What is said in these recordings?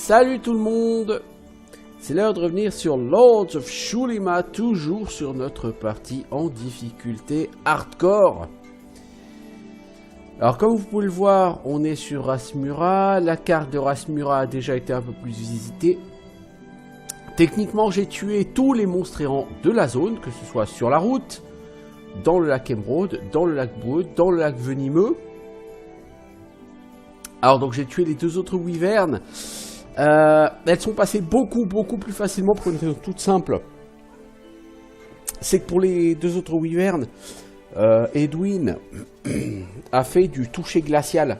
Salut tout le monde. C'est l'heure de revenir sur Lords of Shulima, toujours sur notre partie en difficulté hardcore. Alors comme vous pouvez le voir, on est sur Rasmura. La carte de Rasmura a déjà été un peu plus visitée. Techniquement, j'ai tué tous les monstres errants de la zone, que ce soit sur la route, dans le lac Émeraude, dans le lac Breux, dans le lac Venimeux. Alors donc j'ai tué les deux autres wyverns. Elles sont passées beaucoup plus facilement pour une raison toute simple. C'est que pour les deux autres wyverns, Edwin a fait du toucher glacial.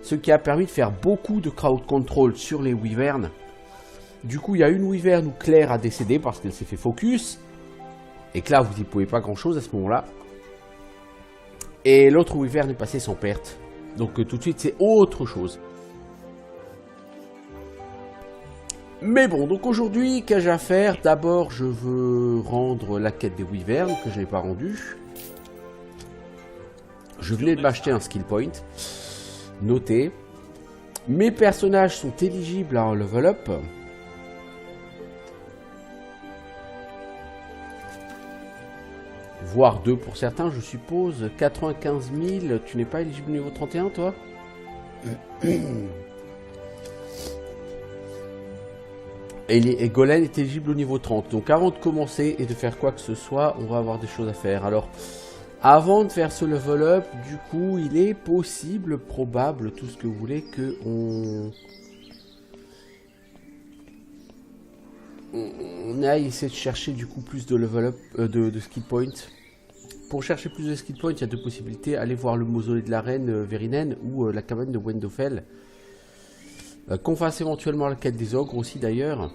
Ce qui a permis de faire beaucoup de crowd control sur les wyverns. Du coup, il y a une wyvern où Claire a décédé parce qu'elle s'est fait focus. Et que là, vous n'y pouvez pas grand chose à ce moment-là. Et l'autre wyvern est passé sans perte. Donc tout de suite, c'est autre chose. Mais bon, donc aujourd'hui, qu'ai-je à faire? D'abord, je veux rendre la quête des wyverns, que je n'ai pas rendue. Je venais de m'acheter un skill point. Noté. Mes personnages sont éligibles à un level up. Voire 2 pour certains, je suppose. 95 000, tu n'es pas éligible au niveau 31, toi? Et Golem est éligible au niveau 30. Donc avant de commencer et de faire quoi que ce soit, on va avoir des choses à faire. Alors, avant de faire ce level up, du coup, il est possible, probable, tout ce que vous voulez, que on aille essayer de chercher du coup plus de level up, de skill points. Pour chercher plus de skill points, il y a deux possibilités. Aller voir le mausolée de la reine Verinen ou la cabane de Wendofell. Qu'on fasse éventuellement la quête des ogres aussi d'ailleurs.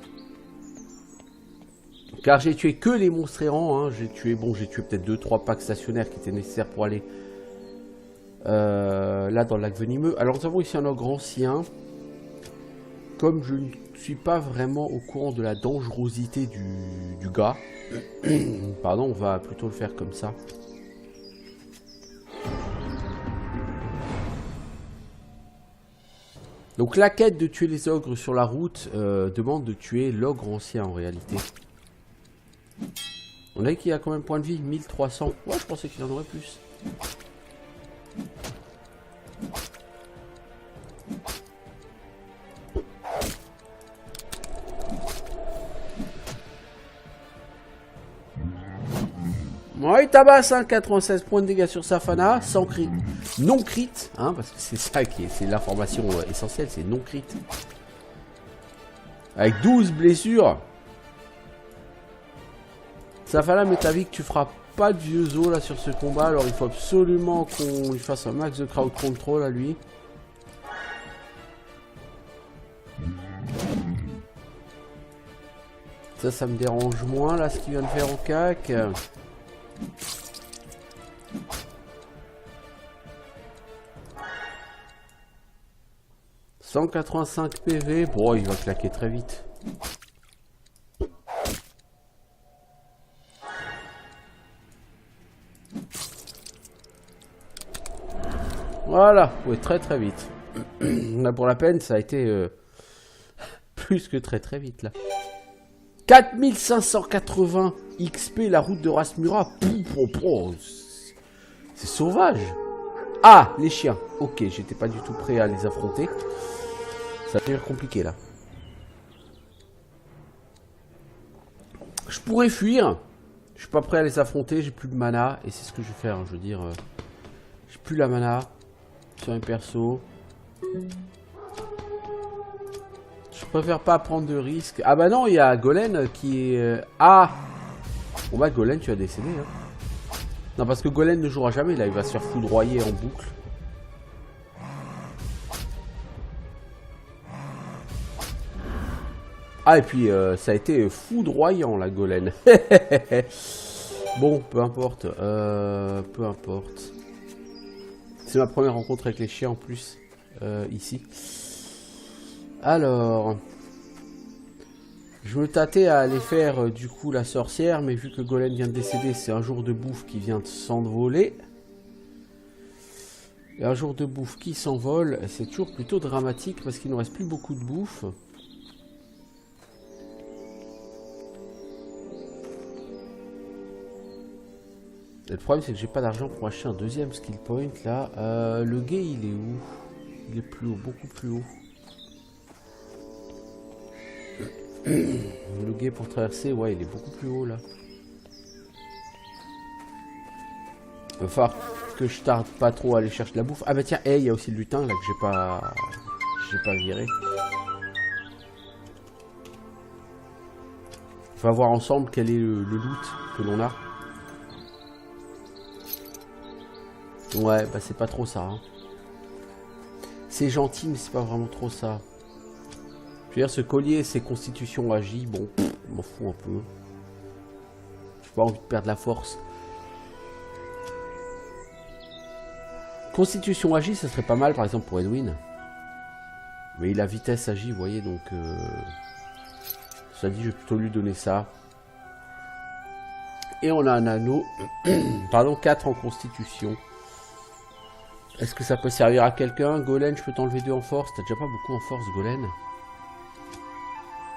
Car j'ai tué que les monstres errants. Hein. J'ai tué peut-être 2-3 packs stationnaires qui étaient nécessaires pour aller là dans le lac Venimeux. Alors nous avons ici un ogre ancien. Comme je ne suis pas vraiment au courant de la dangerosité du gars. Pardon, on va plutôt le faire comme ça. Donc la quête de tuer les ogres sur la route demande de tuer l'ogre ancien en réalité. On a qu'il a quand même point de vie 1300. Ouais, je pensais qu'il en aurait plus. Ouais, il tabasse, hein, 96 points de dégâts sur Safana, sans crit. Non crit, hein, parce que c'est ça qui est, c'est l'information essentielle, c'est non crit. Avec 12 blessures. Safana, mais t'as vu que tu feras pas de vieux os là sur ce combat, alors il faut absolument qu'on lui fasse un max de crowd control à lui. Ça me dérange moins là, ce qu'il vient de faire au cac. 185 PV, bon il va claquer très vite. Voilà, ouais, très vite. Là pour la peine, ça a été plus que très vite là. 4580 XP la route de Rasmura. C'est sauvage. Ah, les chiens. Ok, j'étais pas du tout prêt à les affronter. Ça va devenir compliqué là. Je pourrais fuir. Je suis pas prêt à les affronter. J'ai plus de mana. Et c'est ce que je vais faire. Je veux dire, j'ai plus la mana sur un perso. Je préfère pas prendre de risques. Ah bah non, il y a Golem qui est... Ah. Bon bah Golem, tu as décédé. Hein. Non, parce que Golem ne jouera jamais, là. Il va se faire foudroyer en boucle. Ah, et puis, ça a été foudroyant, la Golem. Bon, peu importe. Peu importe. C'est ma première rencontre avec les chiens, en plus. Ici. Alors, je me tâtais à aller faire du coup la sorcière, mais vu que Golem vient de décéder, c'est un jour de bouffe qui vient de s'envoler. Et un jour de bouffe qui s'envole, c'est toujours plutôt dramatique parce qu'il ne reste plus beaucoup de bouffe. Et le problème c'est que j'ai pas d'argent pour acheter un deuxième skill point là. Le guet il est où? Il est plus haut, beaucoup plus haut. Le guet pour traverser, ouais, il est beaucoup plus haut là. Il va falloir que je tarde pas trop à aller chercher de la bouffe. Ah bah tiens, il y a aussi le lutin là que j'ai pas viré. On va voir ensemble quel est le loot que l'on a. Ouais, bah c'est pas trop ça. Hein. C'est gentil, mais c'est pas vraiment trop ça. Je veux dire, ce collier, c'est constitution agi. Bon, je m'en fous un peu. J'ai pas envie de perdre la force. Constitution agi, ça serait pas mal, par exemple, pour Edwin. Mais il a vitesse agi, vous voyez, donc... Ça dit, je vais plutôt lui donner ça. Et on a un anneau. Pardon, 4 en constitution. Est-ce que ça peut servir à quelqu'un? Golem, je peux t'enlever 2 en force. T'as déjà pas beaucoup en force, Golem.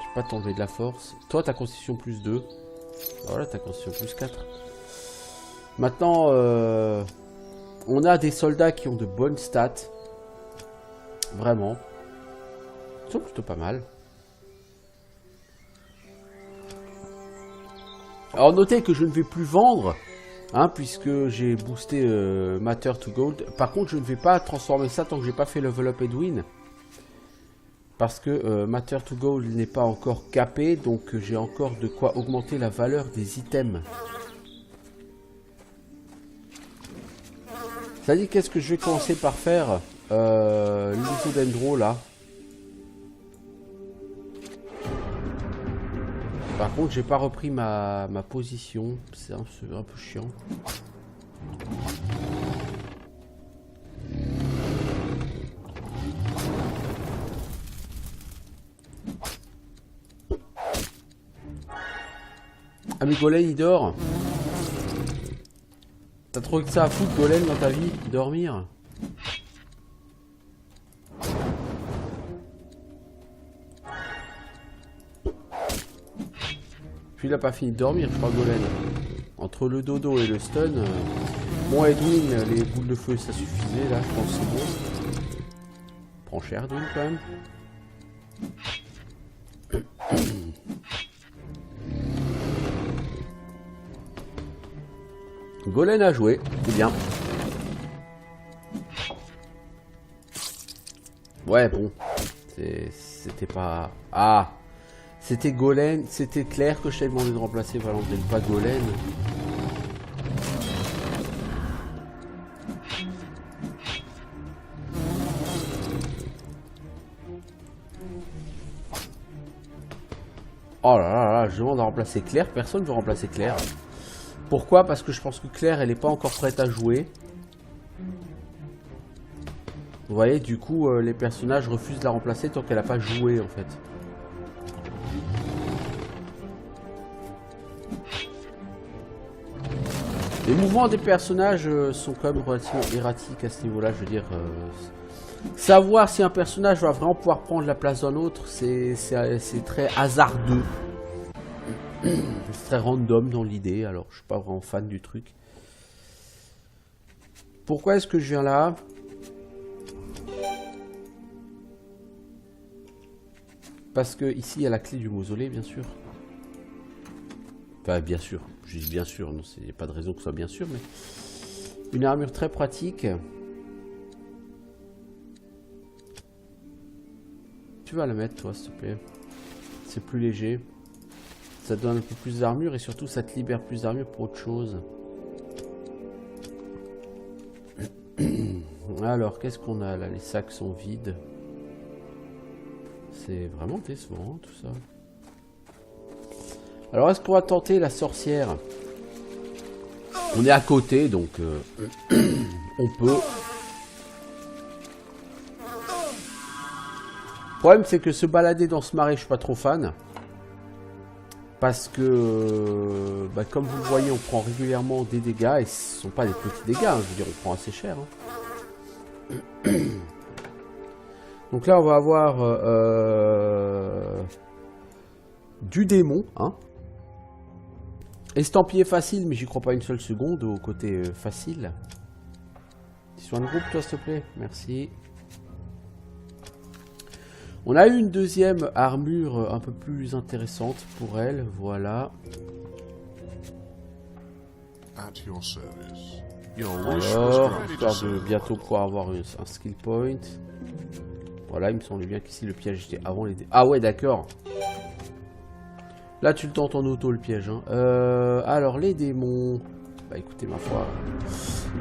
Je peux pas t'enlever de la force. Toi, ta constitution plus 2. Voilà, ta constitution plus 4. Maintenant, on a des soldats qui ont de bonnes stats. Vraiment. Ils sont plutôt pas mal. Alors notez que je ne vais plus vendre, hein, puisque j'ai boosté Matter to Gold. Par contre, je ne vais pas transformer ça tant que j'ai pas fait level up Edwin. Parce que Matter to Gold n'est pas encore capé, donc j'ai encore de quoi augmenter la valeur des items. Ça dit, qu'est-ce que je vais commencer par faire? L'Isodendro là. Par contre, j'ai pas repris ma position. C'est un peu chiant. Ah mais Golem il dort. T'as trop que ça à foutre Golem dans ta vie? Dormir? Puis il a pas fini de dormir, je crois, Golem. Entre le dodo et le stun. Bon, Edwin, les boules de feu, ça suffisait, là, je pense que c'est bon. Prends cher, Edwin, quand même. Golem a joué, c'est bien. Ouais, bon. C'était pas... Ah! C'était Golem, c'était clair que je t'avais demandé de remplacer Valentin, pas Golem. Oh là là là, je demande à remplacer Claire, personne ne veut remplacer Claire. Pourquoi? Parce que je pense que Claire, elle n'est pas encore prête à jouer. Vous voyez, du coup, les personnages refusent de la remplacer tant qu'elle n'a pas joué, en fait. Les mouvements des personnages sont quand même relativement erratiques à ce niveau-là, je veux dire. Savoir si un personnage va vraiment pouvoir prendre la place d'un autre, c'est très hasardeux. C'est très random dans l'idée, alors je suis pas vraiment fan du truc. Pourquoi est-ce que je viens là? Parce que ici il y a la clé du mausolée, bien sûr. Enfin, bien sûr, je dis bien sûr, non, il n'y a pas de raison que ce soit bien sûr, mais une armure très pratique. Tu vas la mettre, toi, s'il te plaît. C'est plus léger. Ça te donne un peu plus d'armure et surtout ça te libère plus d'armure pour autre chose. Alors, qu'est-ce qu'on a là? Les sacs sont vides. C'est vraiment décevant, hein, tout ça. Alors, est-ce qu'on va tenter la sorcière? On est à côté, donc on peut. Le problème, c'est que se balader dans ce marais, je suis pas trop fan. Parce que, bah, comme vous le voyez, on prend régulièrement des dégâts. Et ce ne sont pas des petits dégâts, hein, je veux dire, on prend assez cher. Hein. Donc là, on va avoir du démon. Hein. Estampillé facile, mais j'y crois pas une seule seconde au côté facile. Tu sois un groupe, toi, s'il te plaît. Merci. On a eu une deuxième armure un peu plus intéressante pour elle. Voilà. Alors, histoire de bientôt pouvoir avoir un skill point. Voilà, il me semble bien qu'ici le piège était avant les... Ah ouais, d'accord. Là, tu le tentes en auto, le piège. Hein. Alors, les démons... Bah écoutez, ma foi...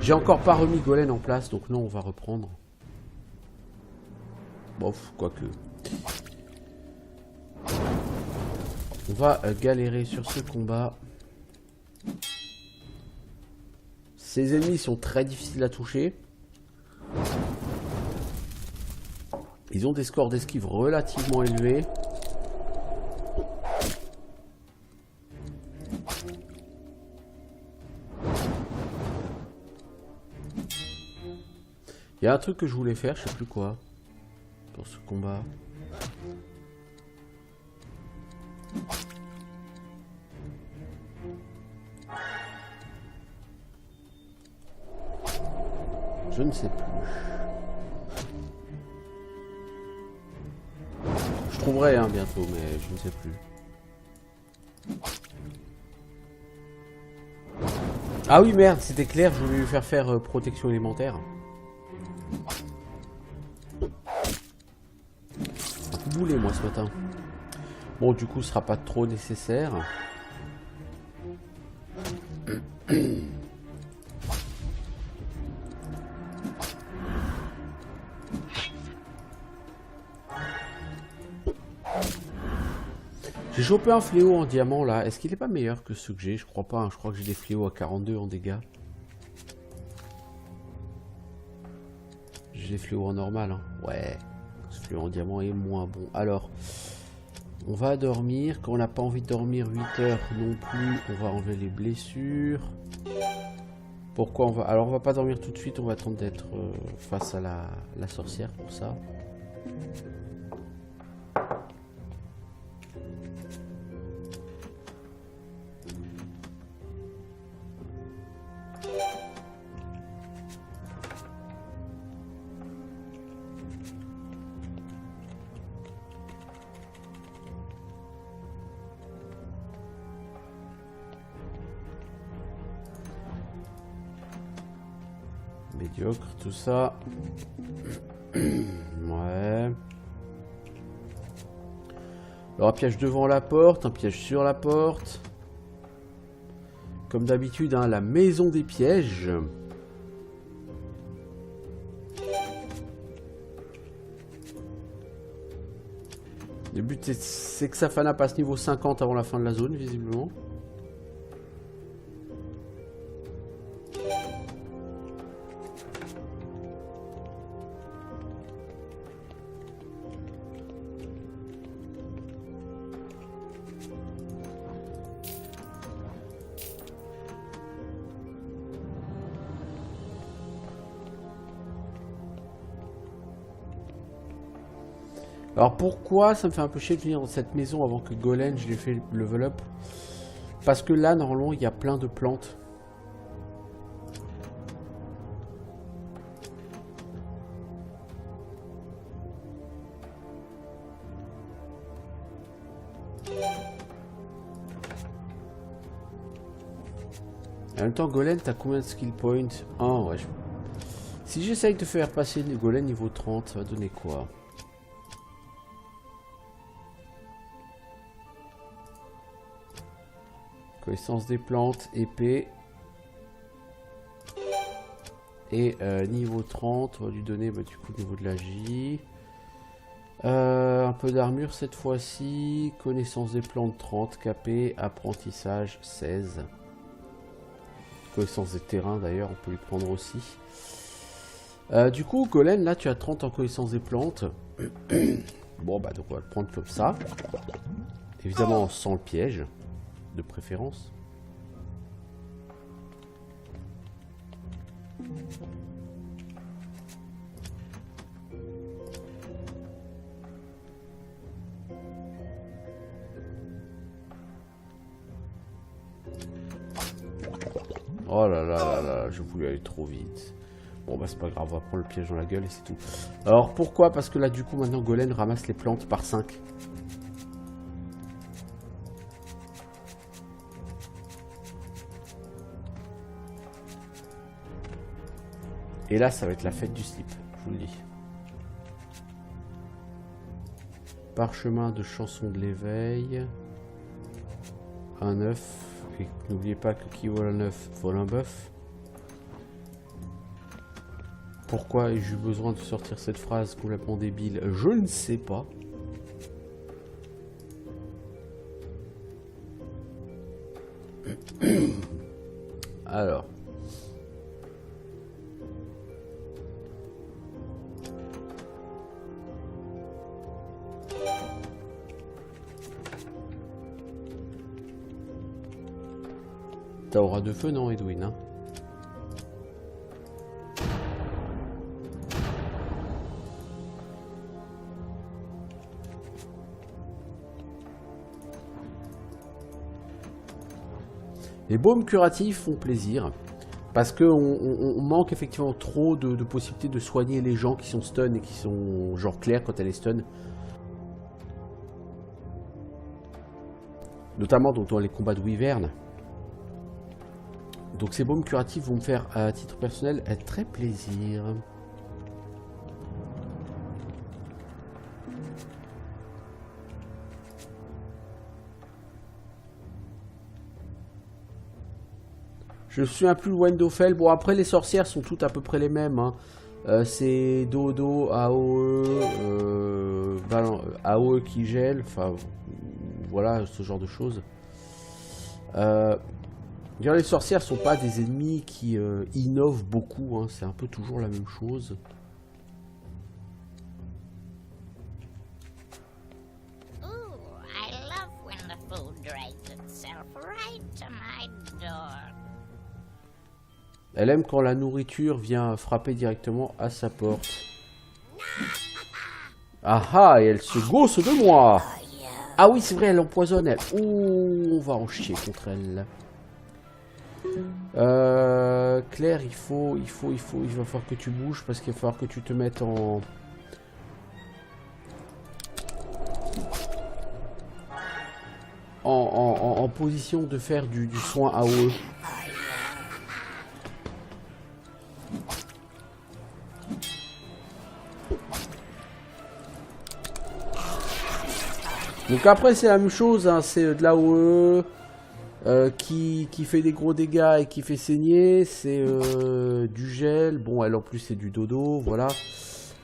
J'ai encore pas remis Golem en place, donc non, on va reprendre. Bof, quoique... On va galérer sur ce combat. Ces ennemis sont très difficiles à toucher. Ils ont des scores d'esquive relativement élevés. Il y a un truc que je voulais faire, je sais plus quoi, pour ce combat. Je ne sais plus. Je trouverai hein, bientôt, mais je ne sais plus. Ah oui, merde, c'était clair, je voulais lui faire protection élémentaire. Un peu boulé, moi, ce matin. Bon, du coup, ce sera pas trop nécessaire. J'ai chopé un fléau en diamant là. Est-ce qu'il est pas meilleur que ceux que j'ai? Je crois pas. Hein. Je crois que j'ai des fléaux à 42 en dégâts. J'ai des fléaux en normal. Hein. Ouais. Ce fléau en diamant est moins bon. Alors, on va dormir. Quand on n'a pas envie de dormir 8 heures non plus, on va enlever les blessures. Pourquoi on va... Alors, on va pas dormir tout de suite. On va attendre d'être face à la sorcière pour ça. Médiocre, tout ça. Ouais. Alors un piège devant la porte, un piège sur la porte. Comme d'habitude, hein, la maison des pièges. Le but c'est que Safana passe niveau 50 avant la fin de la zone, visiblement. Alors pourquoi ça me fait un peu chier de venir dans cette maison avant que Golem je l'ai fait level up? Parce que là normalement il y a plein de plantes. En même temps Golem t'as combien de skill points? Ah ouais. Si j'essaye de faire passer le Golem niveau 30, ça va donner quoi? Connaissance des plantes, épée. Et niveau 30, on va lui donner bah, du coup niveau de la J. Un peu d'armure cette fois-ci. Connaissance des plantes 30, KP, apprentissage 16. Connaissance des terrains d'ailleurs, on peut lui prendre aussi. Du coup, Golem, là tu as 30 en connaissance des plantes. Bon bah donc on va le prendre comme ça. Évidemment sans le piège. De préférence. Oh là là là là, je voulais aller trop vite. Bon bah c'est pas grave, on va prendre le piège dans la gueule et c'est tout. Alors pourquoi? Parce que là du coup maintenant Golem ramasse les plantes par 5. Et là ça va être la fête du slip, je vous le dis. Parchemin de chanson de l'éveil. Un œuf. Et n'oubliez pas que qui vole un œuf vole un bœuf. Pourquoi ai-je eu besoin de sortir cette phrase complètement débile? Je ne sais pas. Alors. T'as aura de feu, non, Edwin, hein? Les baumes curatifs font plaisir. Parce qu'on manque effectivement trop de possibilités de soigner les gens qui sont stun et qui sont genre clairs quand elle est stun. Notamment donc, dans les combats de Wyvern. Donc ces baumes curatifs vont me faire, à titre personnel, très plaisir. Je me souviens plus de Wendofell. Bon, après, les sorcières sont toutes à peu près les mêmes. Hein. C'est Dodo, AOE, AOE qui gèle. Enfin, voilà, ce genre de choses. Les sorcières sont pas des ennemis qui innovent beaucoup. Hein. C'est un peu toujours la même chose. Elle aime quand la nourriture vient frapper directement à sa porte. Ah ah, et elle se gosse de moi. Ah oui, c'est vrai, elle empoisonne, elle. Ouh, on va en chier contre elle. Claire, il va falloir que tu bouges parce qu'il va falloir que tu te mettes en position de faire du soin AOE. Donc après c'est la même chose, hein, c'est de l'AOE qui fait des gros dégâts et qui fait saigner, c'est du gel, bon elle en plus c'est du dodo, voilà.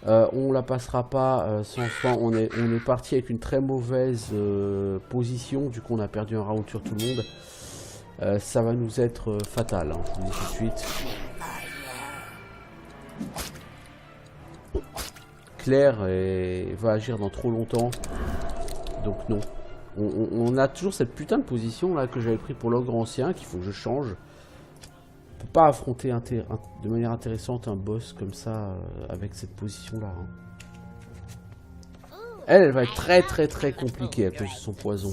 On la passera pas sans fin, on est parti avec une très mauvaise position, du coup on a perdu un round sur tout le monde. Ça va nous être fatal, hein, je vous le dis tout de suite. Claire va agir dans trop longtemps. Donc non. On a toujours cette putain de position là que j'avais pris pour l'ogre ancien qu'il faut que je change. On peut pas affronter de manière intéressante un boss comme ça avec cette position là. Hein. Elle va être très compliquée à cause de son poison.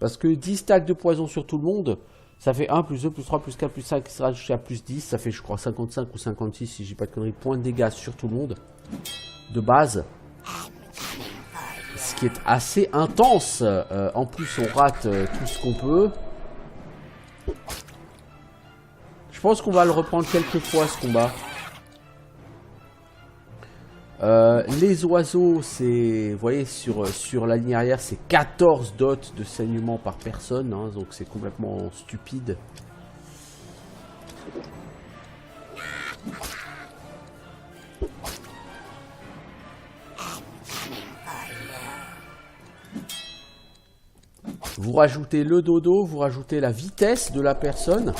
Parce que 10 stacks de poison sur tout le monde, ça fait 1, plus 2, plus 3, plus 4, plus 5, qui sera jusqu'à plus 10. Ça fait je crois 55 ou 56 si j'ai pas de conneries, points de dégâts sur tout le monde. De base. Ce qui est assez intense. En plus on rate tout ce qu'on peut. Je pense qu'on va le reprendre quelques fois ce combat. Les oiseaux, c'est, vous voyez, sur la ligne arrière, c'est 14 dots de saignement par personne, hein, donc c'est complètement stupide. Vous rajoutez le dodo, vous rajoutez la vitesse de la personne.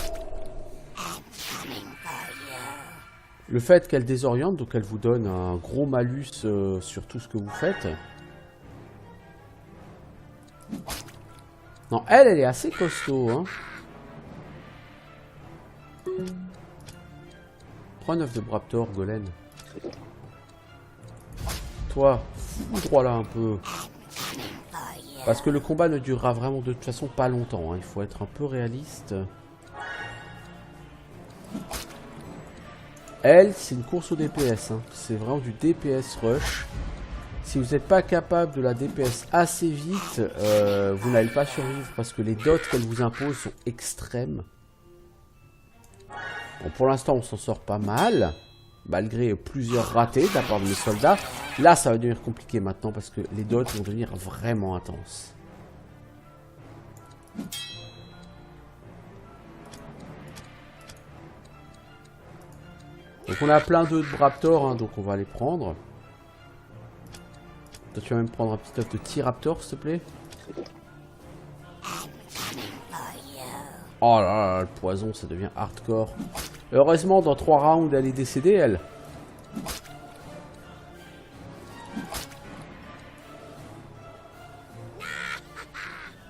Le fait qu'elle désoriente, donc elle vous donne un gros malus sur tout ce que vous faites. Non, elle est assez costaud. Hein. Prends un œuf de Braptor, Golem. Toi, fous droit là un peu. Parce que le combat ne durera vraiment de toute façon pas longtemps. Hein. Il faut être un peu réaliste. Elle, c'est une course au DPS. Hein. C'est vraiment du DPS rush. Si vous n'êtes pas capable de la DPS assez vite, vous n'allez pas survivre parce que les dots qu'elle vous impose sont extrêmes. Bon, pour l'instant, on s'en sort pas mal, malgré plusieurs ratés de la part de mes soldats. Là, ça va devenir compliqué maintenant parce que les dots vont devenir vraiment intenses. Donc on a plein d'œufs de Raptor, hein, donc on va les prendre. Toi, tu vas même prendre un petit œuf de T-Raptor, s'il te plaît. Oh là là, le poison, ça devient hardcore. Heureusement, dans 3 rounds, elle est décédée, elle.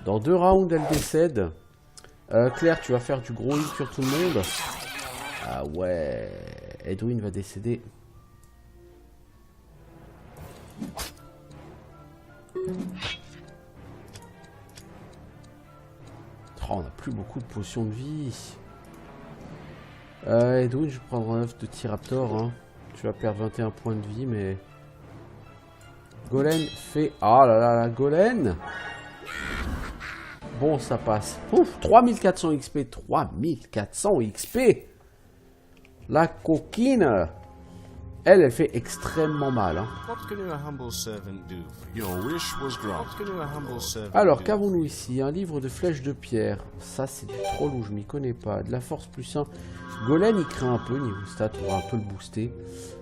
Dans 2 rounds, elle décède. Claire, tu vas faire du gros heal sur tout le monde. Ah ouais. Edwin va décéder. Oh, on n'a plus beaucoup de potions de vie. Edwin, je vais prendre un œuf de T-Raptor. Hein. Tu vas perdre 21 points de vie, mais... Golem fait... Ah là là, la Golem. Bon, ça passe. Ouf, 3400 XP. 3400 XP. La coquine. Elle fait extrêmement mal. Hein. Alors, qu'avons-nous ici? Un livre de flèches de pierre. Ça, c'est du troll où je m'y connais pas. De la force plus 1. Golem, il craint un peu niveau stat. On va un peu le booster.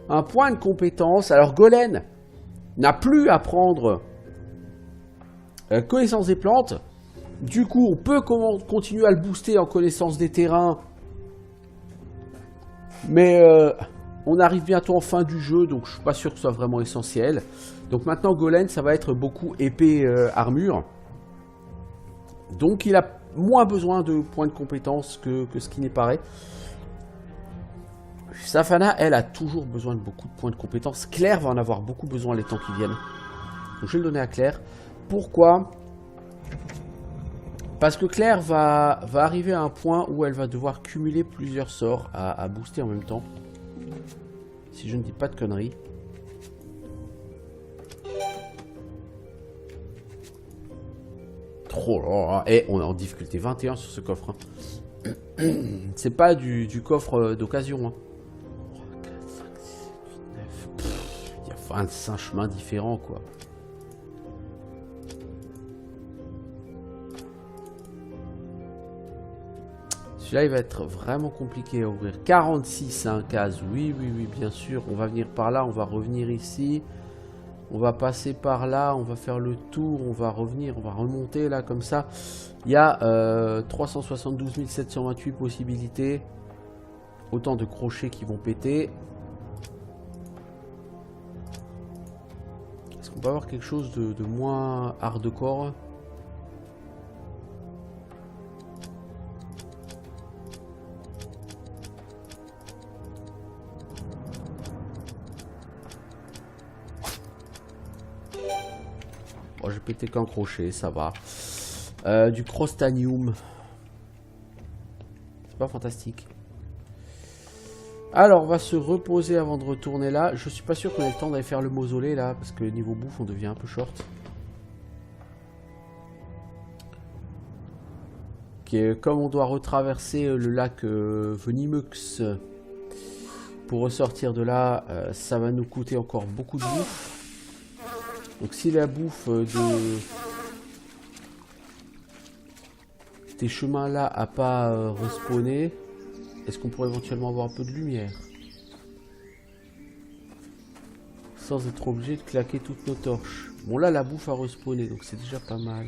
Un point de compétence. Alors, Golem n'a plus à prendre connaissance des plantes. Du coup, on peut continuer à le booster en connaissance des terrains. Mais... on arrive bientôt en fin du jeu, donc je suis pas sûr que ce soit vraiment essentiel. Donc maintenant, Golem, ça va être beaucoup épée armure. Donc il a moins besoin de points de compétence que ce qui n'est paraît. Safana, elle, a toujours besoin de beaucoup de points de compétence. Claire va en avoir beaucoup besoin les temps qui viennent. Donc je vais le donner à Claire. Pourquoi ? Parce que Claire va arriver à un point où elle va devoir cumuler plusieurs sorts à booster en même temps. Si je ne dis pas de conneries. Trop là. Et on est en difficulté 21 sur ce coffre. Hein. C'est pas du coffre d'occasion. Hein. 3, 4, 5, 6, 8, 9. Il y a 25 chemins différents, quoi. Celui-là, il va être vraiment compliqué à ouvrir. 46, hein, cases. Oui, bien sûr. On va venir par là, on va revenir ici. On va passer par là, on va faire le tour, on va revenir, on va remonter là, comme ça. Il y a 372 728 possibilités. Autant de crochets qui vont péter. Est-ce qu'on peut avoir quelque chose de moins hardcore ? Bon, j'ai pété qu'un crochet, ça va. Du crostanium. C'est pas fantastique. Alors, on va se reposer avant de retourner là. Je suis pas sûr qu'on ait le temps d'aller faire le mausolée là, parce que niveau bouffe, on devient un peu short. Okay, comme on doit retraverser le lac Venimeux pour ressortir de là, ça va nous coûter encore beaucoup de bouffe. Donc si la bouffe de ces chemins-là a pas respawné, est-ce qu'on pourrait éventuellement avoir un peu de lumière? Sans être obligé de claquer toutes nos torches. Bon là la bouffe a respawné, donc c'est déjà pas mal.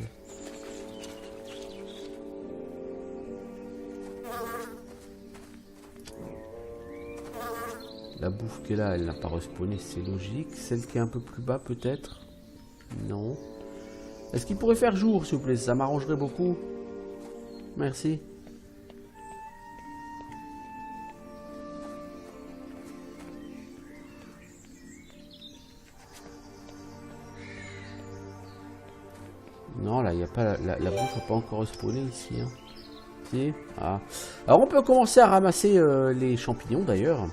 La bouffe qui est là, elle n'a pas respawné, c'est logique. Celle qui est un peu plus bas peut-être? Non. Est-ce qu'il pourrait faire jour, s'il vous plaît? Ça m'arrangerait beaucoup. Merci. Non, là, il n'y a pas la bouffe n'a pas encore spawné ici. Hein. Si. Ah. Alors, on peut commencer à ramasser les champignons d'ailleurs.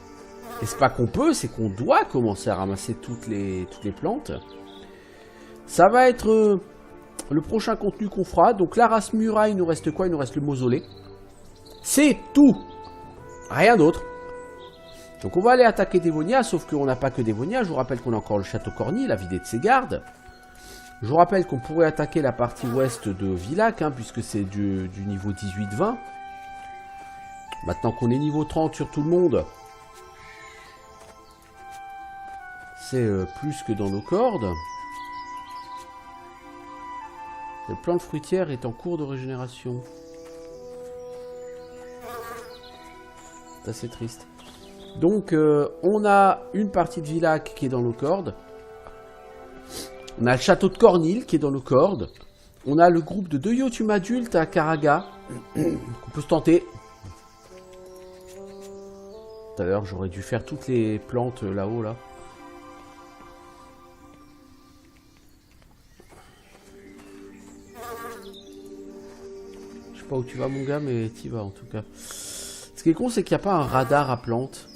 Et c'est pas qu'on peut, c'est qu'on doit commencer à ramasser toutes les plantes. Ça va être le prochain contenu qu'on fera. Donc, la race muraille, il nous reste quoi? Il nous reste le mausolée. C'est tout. Rien d'autre. Donc, on va aller attaquer Dévonia, sauf qu'on n'a pas que Dévonia. Je vous rappelle qu'on a encore le château Corny, la vidé de ses gardes. Je vous rappelle qu'on pourrait attaquer la partie ouest de Villac, hein, puisque c'est du niveau 18-20. Maintenant qu'on est niveau 30 sur tout le monde, c'est plus que dans nos cordes. Cette plante fruitière est en cours de régénération. C'est assez triste. Donc, on a une partie de Villac qui est dans nos cordes. On a le château de Cornil qui est dans nos cordes. On a le groupe de 2 Yotun adultes à Karaga. On peut se tenter. Tout à l'heure, j'aurais dû faire toutes les plantes là-haut, là. Je sais pas où tu vas, mon gars, mais t'y vas en tout cas. Ce qui est con, c'est qu'il n'y a pas un radar à plantes.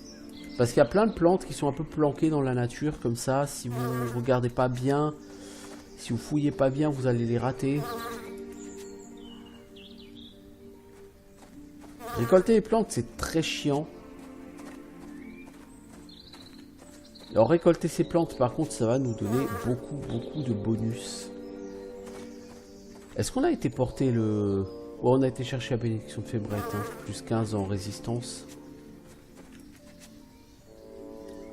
Parce qu'il y a plein de plantes qui sont un peu planquées dans la nature, comme ça. Si vous regardez pas bien, si vous fouillez pas bien, vous allez les rater. Récolter les plantes, c'est très chiant. Alors récolter ces plantes, par contre, ça va nous donner beaucoup de bonus. Est-ce qu'on a été porté le... Oh, on a été chercher la bénédiction de Fébrette, hein. Plus 15 en résistance.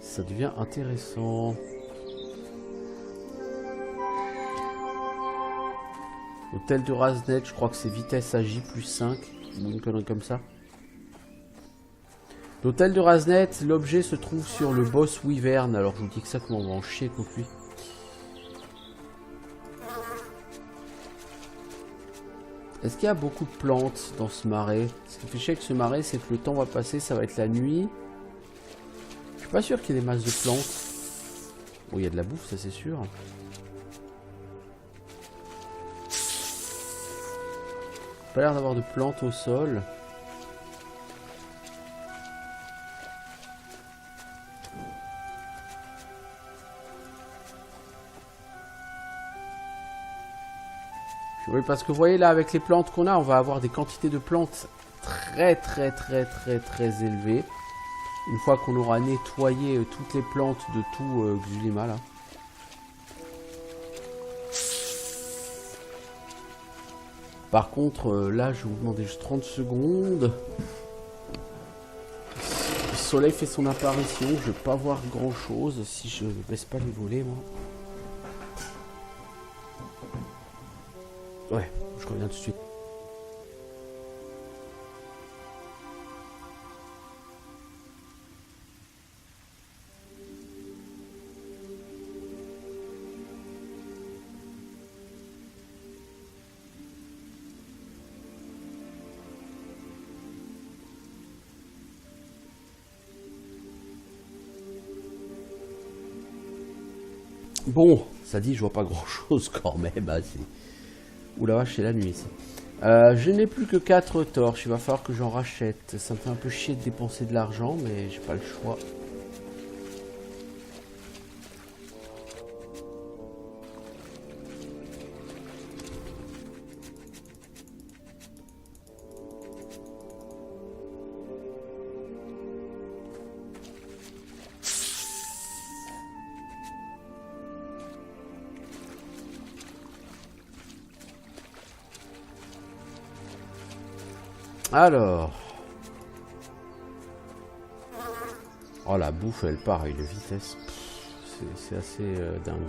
Ça devient intéressant. Hôtel de Raznet, je crois que c'est vitesse AJ plus 5. Ou une connerie comme ça. L'hôtel de Raznet, l'objet se trouve sur le boss Wyvern. Alors je vous dis que ça, comment on va en chier contre lui. Est-ce qu'il y a beaucoup de plantes dans ce marais? Ce qui fait chier avec ce marais, c'est que le temps va passer, ça va être la nuit. Je suis pas sûr qu'il y ait des masses de plantes. Bon, il y a de la bouffe, ça c'est sûr. Pas l'air d'avoir de plantes au sol. Oui, parce que vous voyez là, avec les plantes qu'on a, on va avoir des quantités de plantes très élevées. Une fois qu'on aura nettoyé toutes les plantes de tout Xulima là. Par contre, là, je vais vous demander juste 30 secondes. Le soleil fait son apparition, je vais pas voir grand chose si je ne baisse pas les volets, moi. Ouais, je reviens tout de suite. Bon, ça dit, je vois pas grand chose quand même. Hein, ouh la vache, c'est la nuit. Je n'ai plus que 4 torches. Il va falloir que j'en rachète. Ça me fait un peu chier de dépenser de l'argent, mais j'ai pas le choix. Alors. Oh, la bouffe, elle part à une vitesse. C'est assez dingue.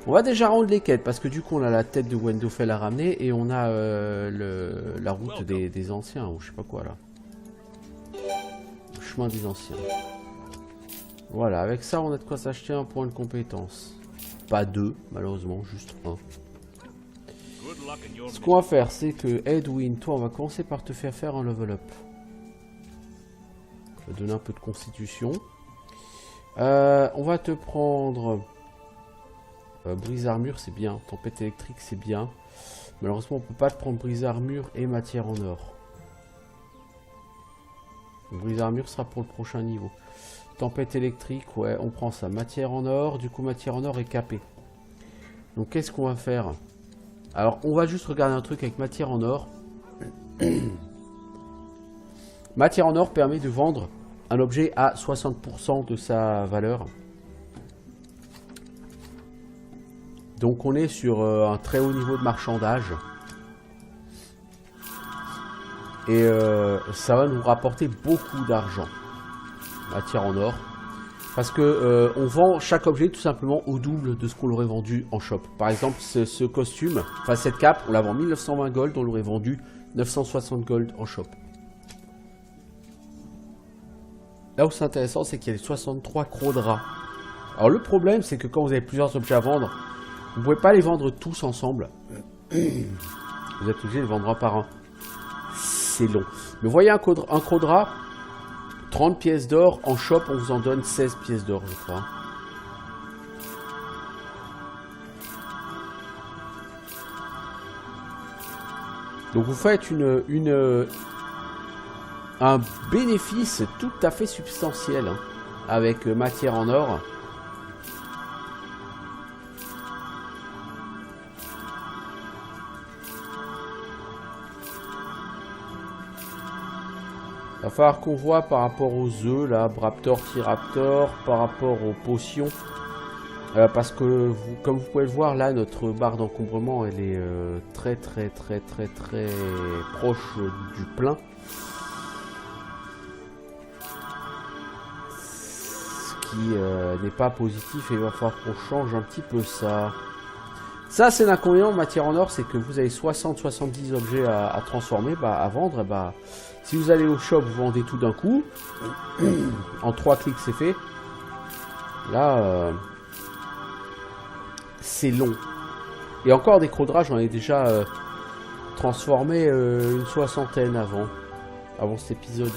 On va déjà rendre les quêtes, parce que du coup, on a la tête de Wendofell à ramener, et on a la route des anciens, ou je sais pas quoi, là. Le chemin des anciens. Voilà, avec ça, on a de quoi s'acheter un point de compétence. Pas 2, malheureusement, juste 1. Ce qu'on va faire, c'est que Edwin, toi, on va commencer par te faire un level up. On va donner un peu de constitution. On va te prendre Brise armure, c'est bien. Tempête électrique, c'est bien. Malheureusement, on peut pas te prendre brise armure et matière en or. Brise armure sera pour le prochain niveau. Tempête électrique, ouais, on prend ça. Matière en or, du coup, matière en or est capée. Donc, qu'est-ce qu'on va faire? Alors, on va juste regarder un truc avec matière en or. Matière en or permet de vendre un objet à 60% de sa valeur. Donc on est sur un très haut niveau de marchandage. Et ça va nous rapporter beaucoup d'argent. Matière en or. Parce que on vend chaque objet tout simplement au double de ce qu'on l'aurait vendu en shop. Par exemple, ce costume, enfin cette cape, on la vend 1920 gold, on l'aurait vendu 960 gold en shop. Là où c'est intéressant, c'est qu'il y a les 63 crocs de rat. Alors le problème, c'est que quand vous avez plusieurs objets à vendre, vous ne pouvez pas les vendre tous ensemble. Vous êtes obligé de les vendre un par un. C'est long. Mais vous voyez un croc de rat, 30 pièces d'or. En shop, on vous en donne 16 pièces d'or, je crois. Donc vous faites un bénéfice tout à fait substantiel hein, avec matière en or. Il va falloir qu'on voit par rapport aux œufs, là, Braptor, T-Raptor, par rapport aux potions. Parce que, comme vous pouvez le voir, là, notre barre d'encombrement, elle est très proche du plein. Ce qui n'est pas positif et il va falloir qu'on change un petit peu ça. Ça, c'est l'inconvénient en matière en or, c'est que vous avez 60-70 objets à transformer, à vendre, si vous allez au shop, vous vendez tout d'un coup. En 3 clics, c'est fait. Là, c'est long. Et encore des crocs de rat, j'en ai déjà transformé une soixantaine avant cet épisode.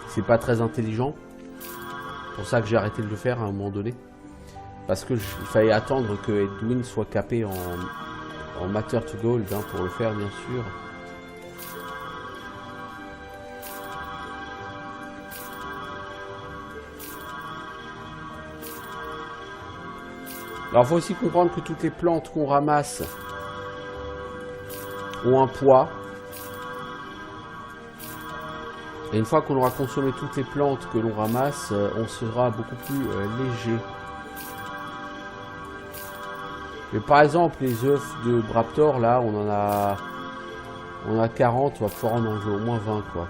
C'est pas très intelligent. C'est pour ça que j'ai arrêté de le faire à un moment donné. Parce que il fallait attendre que Edwin soit capé en Matter to Gold hein, pour le faire bien sûr. Alors il faut aussi comprendre que toutes les plantes qu'on ramasse ont un poids. Et une fois qu'on aura consommé toutes les plantes que l'on ramasse, on sera beaucoup plus léger. Mais par exemple, les œufs de Braptor, là, on a 40, on va pouvoir en enlever au moins 20, quoi.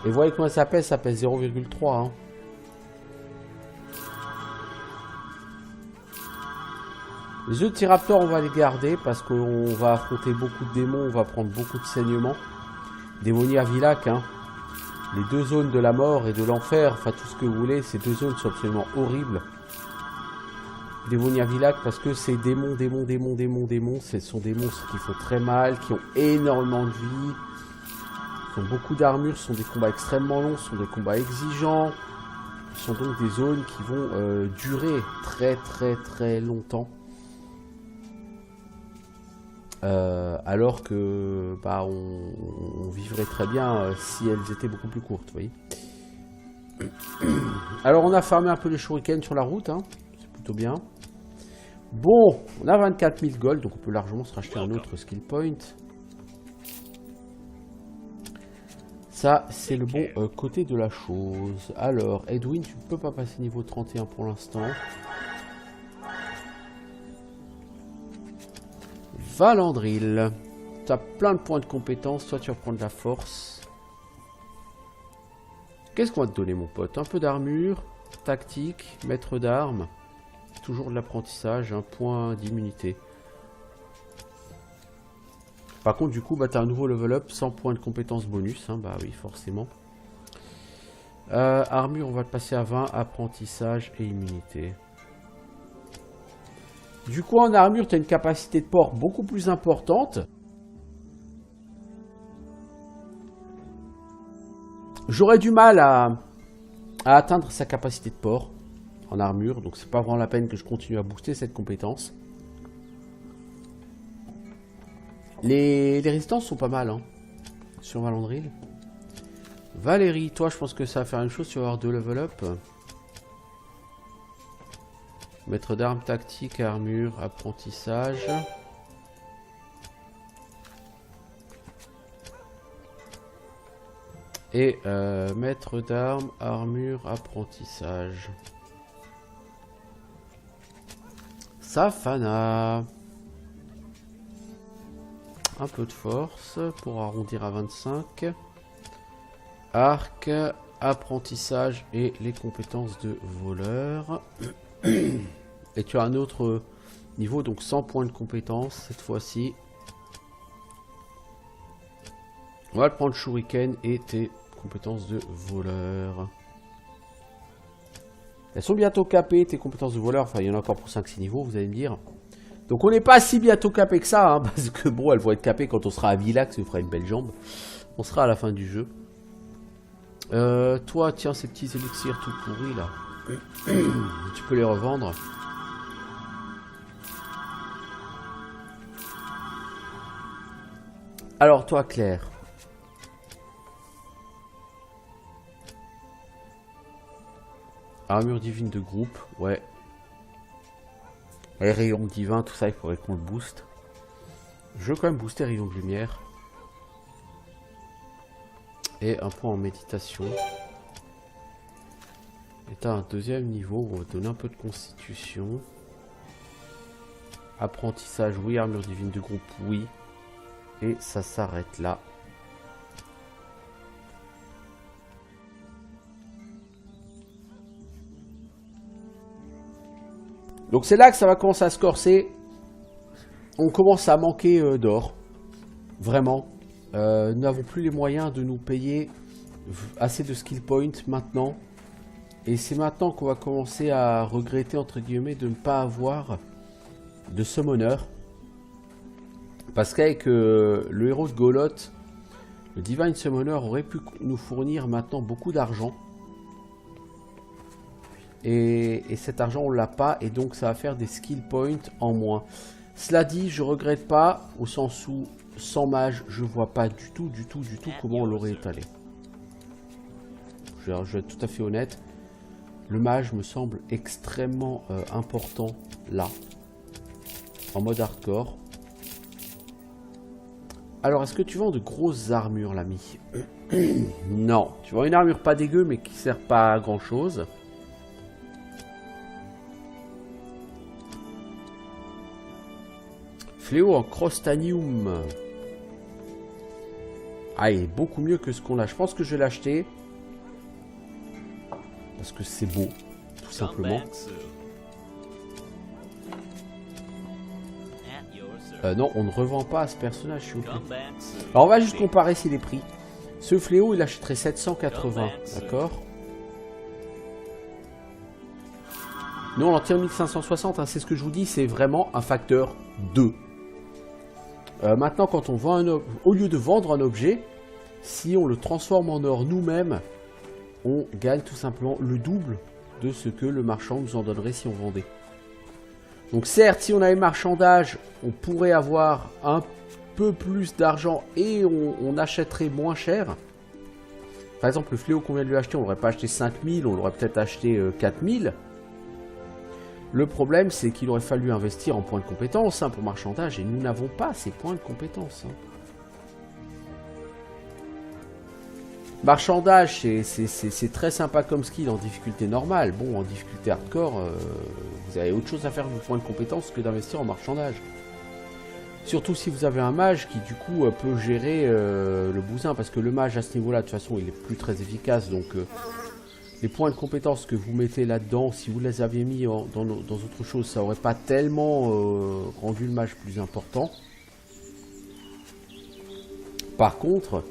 Et vous voyez comment ça pèse 0,3, hein. Les œufs de T-Raptor, on va les garder parce qu'on va affronter beaucoup de démons, on va prendre beaucoup de saignements. Démonia Vilac, hein. Les deux zones de la mort et de l'enfer, enfin tout ce que vous voulez, ces deux zones sont absolument horribles. Démonia Vilac parce que ces démons, ce sont des monstres qui font très mal, qui ont énormément de vie, qui ont beaucoup d'armure, ce sont des combats extrêmement longs, ce sont des combats exigeants. Ce sont donc des zones qui vont durer très longtemps. Alors que on vivrait très bien si elles étaient beaucoup plus courtes, vous voyez. Alors on a farmé un peu les shurikens sur la route, hein. C'est plutôt bien. Bon, on a 24 000 gold, donc on peut largement se racheter un autre skill point. Ça, c'est le bon côté de la chose. Alors, Edwin, tu ne peux pas passer niveau 31 pour l'instant. Valandril, tu as plein de points de compétence. Toi, tu vas prendre de la force. Qu'est-ce qu'on va te donner, mon pote? Un peu d'armure, tactique, maître d'armes. Toujours de l'apprentissage, un point d'immunité. Par contre, du coup, tu as un nouveau level up, 100 points de compétence bonus. Hein, bah oui, forcément. Armure, on va le passer à 20. Apprentissage et immunité. Du coup, en armure, tu as une capacité de port beaucoup plus importante. J'aurais du mal à atteindre sa capacité de port en armure, donc c'est pas vraiment la peine que je continue à booster cette compétence. Les résistances sont pas mal, hein, sur Valandril. Valérie, toi je pense que ça va faire une chose, tu vas avoir 2 level up. Maître d'armes, tactique, armure, apprentissage. Et maître d'armes, armure, apprentissage. Safana. Un peu de force pour arrondir à 25. Arc, apprentissage et les compétences de voleur. Et tu as un autre niveau, donc 100 points de compétences cette fois-ci. On va le prendre Shuriken et tes compétences de voleur. Elles sont bientôt capées, tes compétences de voleur. Enfin, il y en a encore pour 5-6 niveaux, vous allez me dire. Donc on n'est pas si bientôt capé que ça, hein, parce que bon, elles vont être capées quand on sera à Villax, ça fera une belle jambe. On sera à la fin du jeu. Toi, tiens, ces petits élixirs tout pourris là. Tu peux les revendre. Alors toi, Claire. Armure divine de groupe, ouais. Les rayons divins, tout ça, il faudrait qu'on le booste. Je veux quand même booster rayon de lumière. Et un point en méditation. Et t'as un deuxième niveau où on va donner un peu de constitution. Apprentissage, oui. Armure divine de groupe, oui. Et ça s'arrête là. Donc c'est là que ça va commencer à se corser. On commence à manquer d'or. Vraiment. Nous n'avons plus les moyens de nous payer assez de skill points maintenant. Et c'est maintenant qu'on va commencer à regretter, entre guillemets, de ne pas avoir de summoner. Parce qu'avec le héros de Goloth, le Divine Summoner aurait pu nous fournir maintenant beaucoup d'argent. Et cet argent on l'a pas, et donc ça va faire des skill points en moins. Cela dit, je regrette pas, au sens où sans mage je vois pas du tout comment on l'aurait étalé. Je vais être tout à fait honnête, le mage me semble extrêmement important là, en mode hardcore. Alors, est-ce que tu vends de grosses armures, l'ami? Non, tu vends une armure pas dégueu mais qui sert pas à grand chose. Fléau en crostanium. Ah, il est beaucoup mieux que ce qu'on a. Je pense que je vais l'acheter. Parce que c'est beau, tout simplement. Non, on ne revend pas à ce personnage, s'il vous plaît. Alors, on va juste comparer si les prix. Ce fléau, il achèterait 780, d'accord? Nous, on en tire 1560, hein, c'est ce que je vous dis, c'est vraiment un facteur 2. Maintenant, quand on vend un objet, au lieu de vendre un objet, si on le transforme en or nous-mêmes, on gagne tout simplement le double de ce que le marchand nous en donnerait si on vendait. Donc certes, si on avait marchandage, on pourrait avoir un peu plus d'argent et on achèterait moins cher. Par exemple, le fléau qu'on vient de lui acheter, on n'aurait pas acheté 5000, on l'aurait peut-être acheté 4000. Le problème, c'est qu'il aurait fallu investir en points de compétence hein, pour marchandage, et nous n'avons pas ces points de compétence. Hein. Marchandage, c'est très sympa comme skill en difficulté normale. Bon, en difficulté hardcore, vous avez autre chose à faire de vos points de compétence que d'investir en marchandage. Surtout si vous avez un mage qui du coup peut gérer le bousin, parce que le mage à ce niveau-là, de toute façon, il est plus très efficace. Donc les points de compétence que vous mettez là-dedans, si vous les aviez mis dans autre chose, ça aurait pas tellement rendu le mage plus important. Par contre...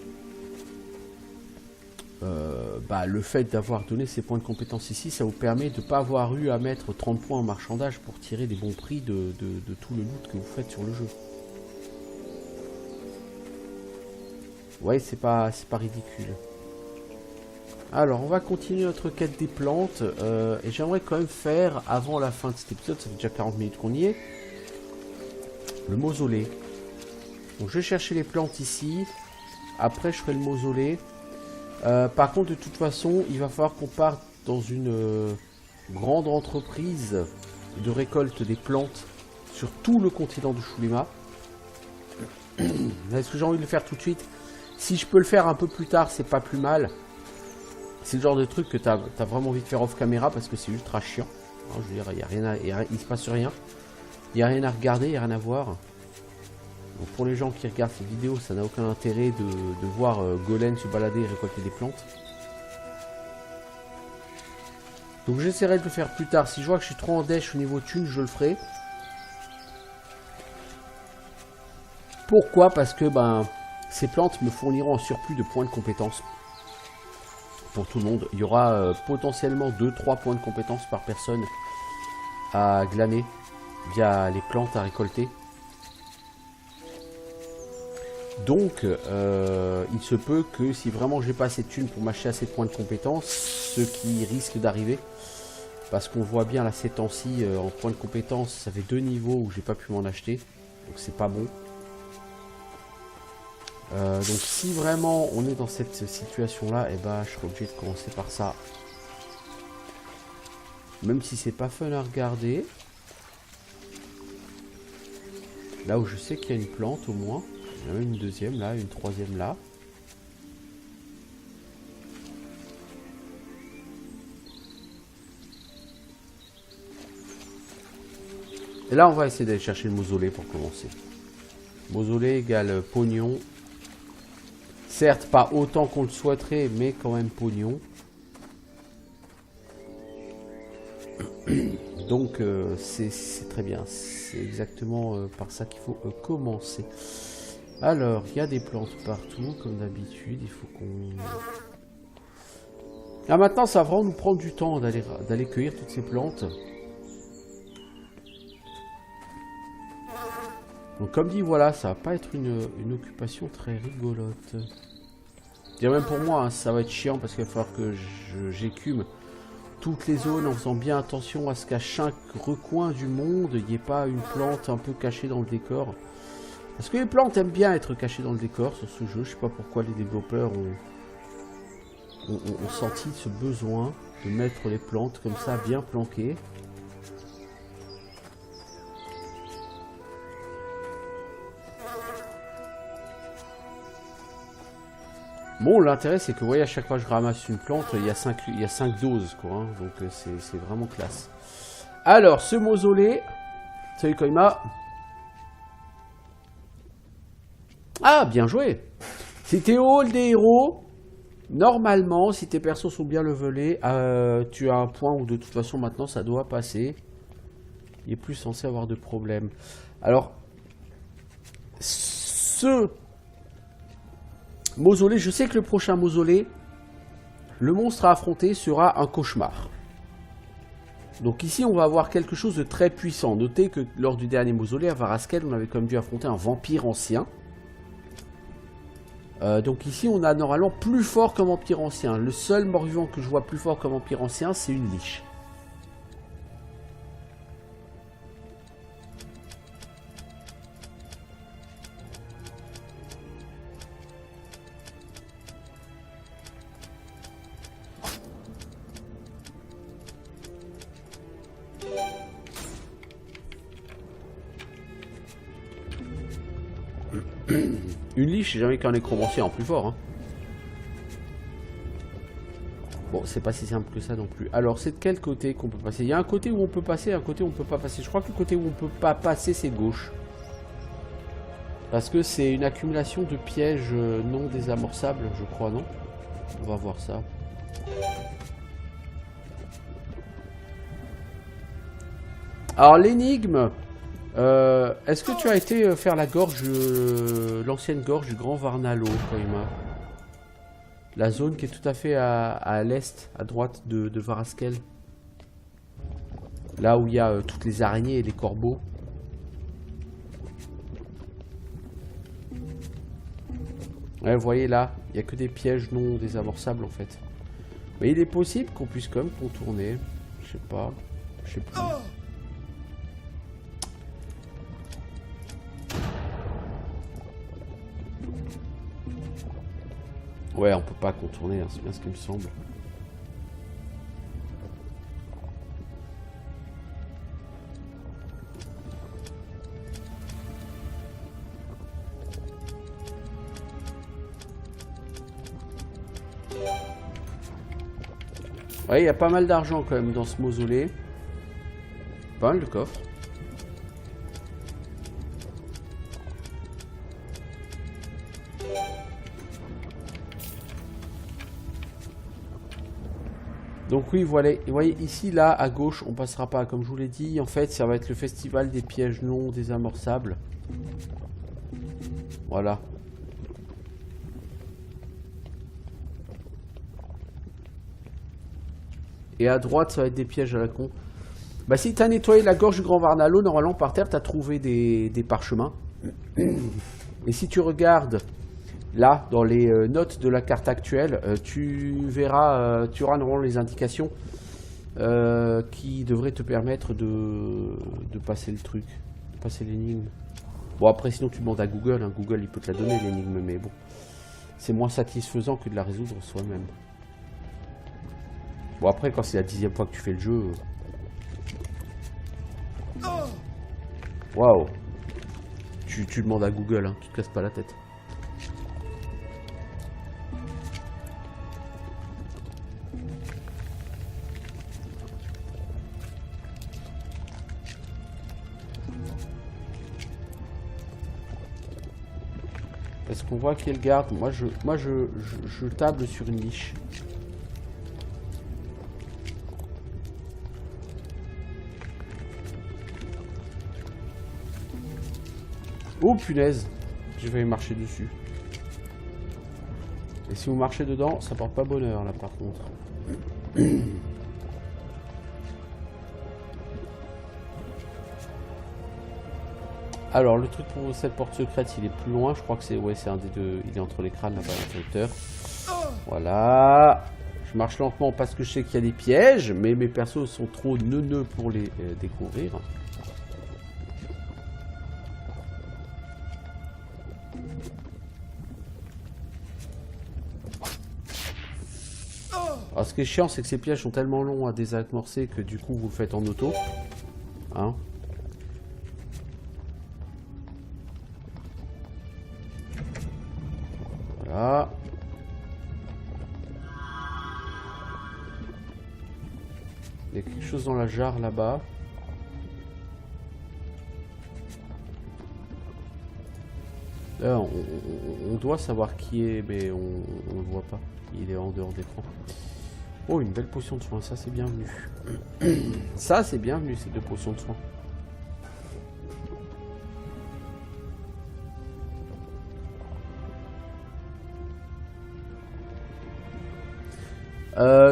le fait d'avoir donné ces points de compétence ici, ça vous permet de ne pas avoir eu à mettre 30 points en marchandage pour tirer des bons prix de tout le loot que vous faites sur le jeu. Ouais, c'est pas ridicule. Alors, on va continuer notre quête des plantes. Et j'aimerais quand même faire, avant la fin de cet épisode, ça fait déjà 40 minutes qu'on y est, le mausolée. Donc, je vais chercher les plantes ici. Après, je ferai le mausolée. Par contre, de toute façon, il va falloir qu'on parte dans une grande entreprise de récolte des plantes sur tout le continent du Shulima. Est-ce que j'ai envie de le faire tout de suite? Si je peux le faire un peu plus tard, c'est pas plus mal. C'est le genre de truc que tu as vraiment envie de faire off caméra parce que c'est ultra chiant. Hein, je veux dire, il se passe rien. Il n'y a rien à regarder, il n'y a rien à voir. Donc pour les gens qui regardent cette vidéo, ça n'a aucun intérêt de voir Golem se balader et récolter des plantes. Donc j'essaierai de le faire plus tard. Si je vois que je suis trop en dèche au niveau thune, je le ferai. Pourquoi? Parce que ces plantes me fourniront un surplus de points de compétences. Pour tout le monde, il y aura potentiellement 2-3 points de compétences par personne à glaner via les plantes à récolter. Donc, il se peut que si vraiment j'ai pas assez de thunes pour m'acheter assez de points de compétences, ce qui risque d'arriver, parce qu'on voit bien là ces temps-ci en points de compétences, ça fait 2 niveaux où j'ai pas pu m'en acheter, donc c'est pas bon. Donc si vraiment on est dans cette situation là, et je serai obligé de commencer par ça. Même si c'est pas fun à regarder. Là où je sais qu'il y a une plante au moins. Il y en a même une deuxième là, une troisième là. Et là on va essayer d'aller chercher le mausolée pour commencer. Mausolée égale pognon. Certes, pas autant qu'on le souhaiterait, mais quand même pognon. Donc, c'est très bien. C'est exactement par ça qu'il faut commencer. Alors, il y a des plantes partout, comme d'habitude. Il faut qu'on... Là, maintenant, ça va vraiment nous prendre du temps d'aller cueillir toutes ces plantes. Donc comme dit, voilà, ça va pas être une occupation très rigolote. Je dirais même pour moi, hein, ça va être chiant parce qu'il va falloir que j'écume toutes les zones en faisant bien attention à ce qu'à chaque recoin du monde, il n'y ait pas une plante un peu cachée dans le décor. Parce que les plantes aiment bien être cachées dans le décor sur ce jeu. Je sais pas pourquoi les développeurs ont senti ce besoin de mettre les plantes comme ça bien planquées. Bon, l'intérêt c'est que vous voyez, à chaque fois que je ramasse une plante, il y a 5 doses, quoi. Hein, donc c'est vraiment classe. Alors, ce mausolée. Salut Koima. Ah, bien joué. Si t'es au hall des héros, normalement, si tes persos sont bien levelés, tu as un point où de toute façon maintenant ça doit passer. Il est plus censé avoir de problèmes. Alors, ce mausolée, je sais que le prochain mausolée, le monstre à affronter sera un cauchemar. Donc ici, on va avoir quelque chose de très puissant. Notez que lors du dernier mausolée, à Varaskel, on avait quand même dû affronter un vampire ancien. Donc ici, on a normalement plus fort qu'un vampire ancien. Le seul mort-vivant que je vois plus fort qu'un vampire ancien, c'est une liche. Une liche, j'ai jamais qu'un nécromancien en plus fort. Hein. Bon, c'est pas si simple que ça non plus. Alors, c'est de quel côté qu'on peut passer? Il y a un côté où on peut passer et un côté où on peut pas passer. Je crois que le côté où on peut pas passer, c'est gauche. Parce que c'est une accumulation de pièges non désamorçables, je crois, non? On va voir ça. Alors, l'énigme... est-ce que tu as été faire la gorge, l'ancienne gorge du Grand Varnalo, Koima? La zone qui est tout à fait à l'est, à droite de Varaskel. Là où il y a toutes les araignées et les corbeaux. Ouais, vous voyez là, il n'y a que des pièges non désamorçables en fait. Mais il est possible qu'on puisse quand même contourner. Je sais pas. Je sais plus. Ouais, on peut pas contourner, hein, c'est bien ce qui me semble. Ouais, il y a pas mal d'argent quand même dans ce mausolée. Pas mal de coffres. Donc oui, voilà, vous voyez ici, là, à gauche, on passera pas. Comme je vous l'ai dit, en fait, ça va être le festival des pièges non désamorçables. Voilà. Et à droite, ça va être des pièges à la con. Bah si t'as nettoyé la gorge du Grand Varnalo, normalement, par terre, t'as trouvé des parchemins. Et si tu regardes... Là, dans les notes de la carte actuelle, tu verras, tu auras normalement les indications qui devraient te permettre de passer le truc, de passer l'énigme. Bon, après, sinon tu demandes à Google, hein. Google il peut te la donner l'énigme, mais bon, c'est moins satisfaisant que de la résoudre soi-même. Bon, après, quand c'est la 10e fois que tu fais le jeu... Waouh! Tu demandes à Google, hein. Tu te casses pas la tête. Est-ce qu'on voit qui est le garde? Moi je table sur une niche. Oh punaise! Je vais marcher dessus. Et si vous marchez dedans, ça porte pas bonheur là par contre. Alors le truc pour cette porte secrète, il est plus loin, je crois que c'est un des deux, il est entre les crânes là-bas, l'interrupteur. Voilà. Je marche lentement parce que je sais qu'il y a des pièges, mais mes persos sont trop neuneux pour les découvrir. Alors ce qui est chiant, c'est que ces pièges sont tellement longs à désamorcer que du coup vous le faites en auto. Hein? Voilà. Il y a quelque chose dans la jarre là-bas. Là, on doit savoir qui est, mais on ne le voit pas. Il est en dehors d'écran. Oh, une belle potion de soin, ça c'est bienvenu. Ça c'est bienvenu, ces 2 potions de soin.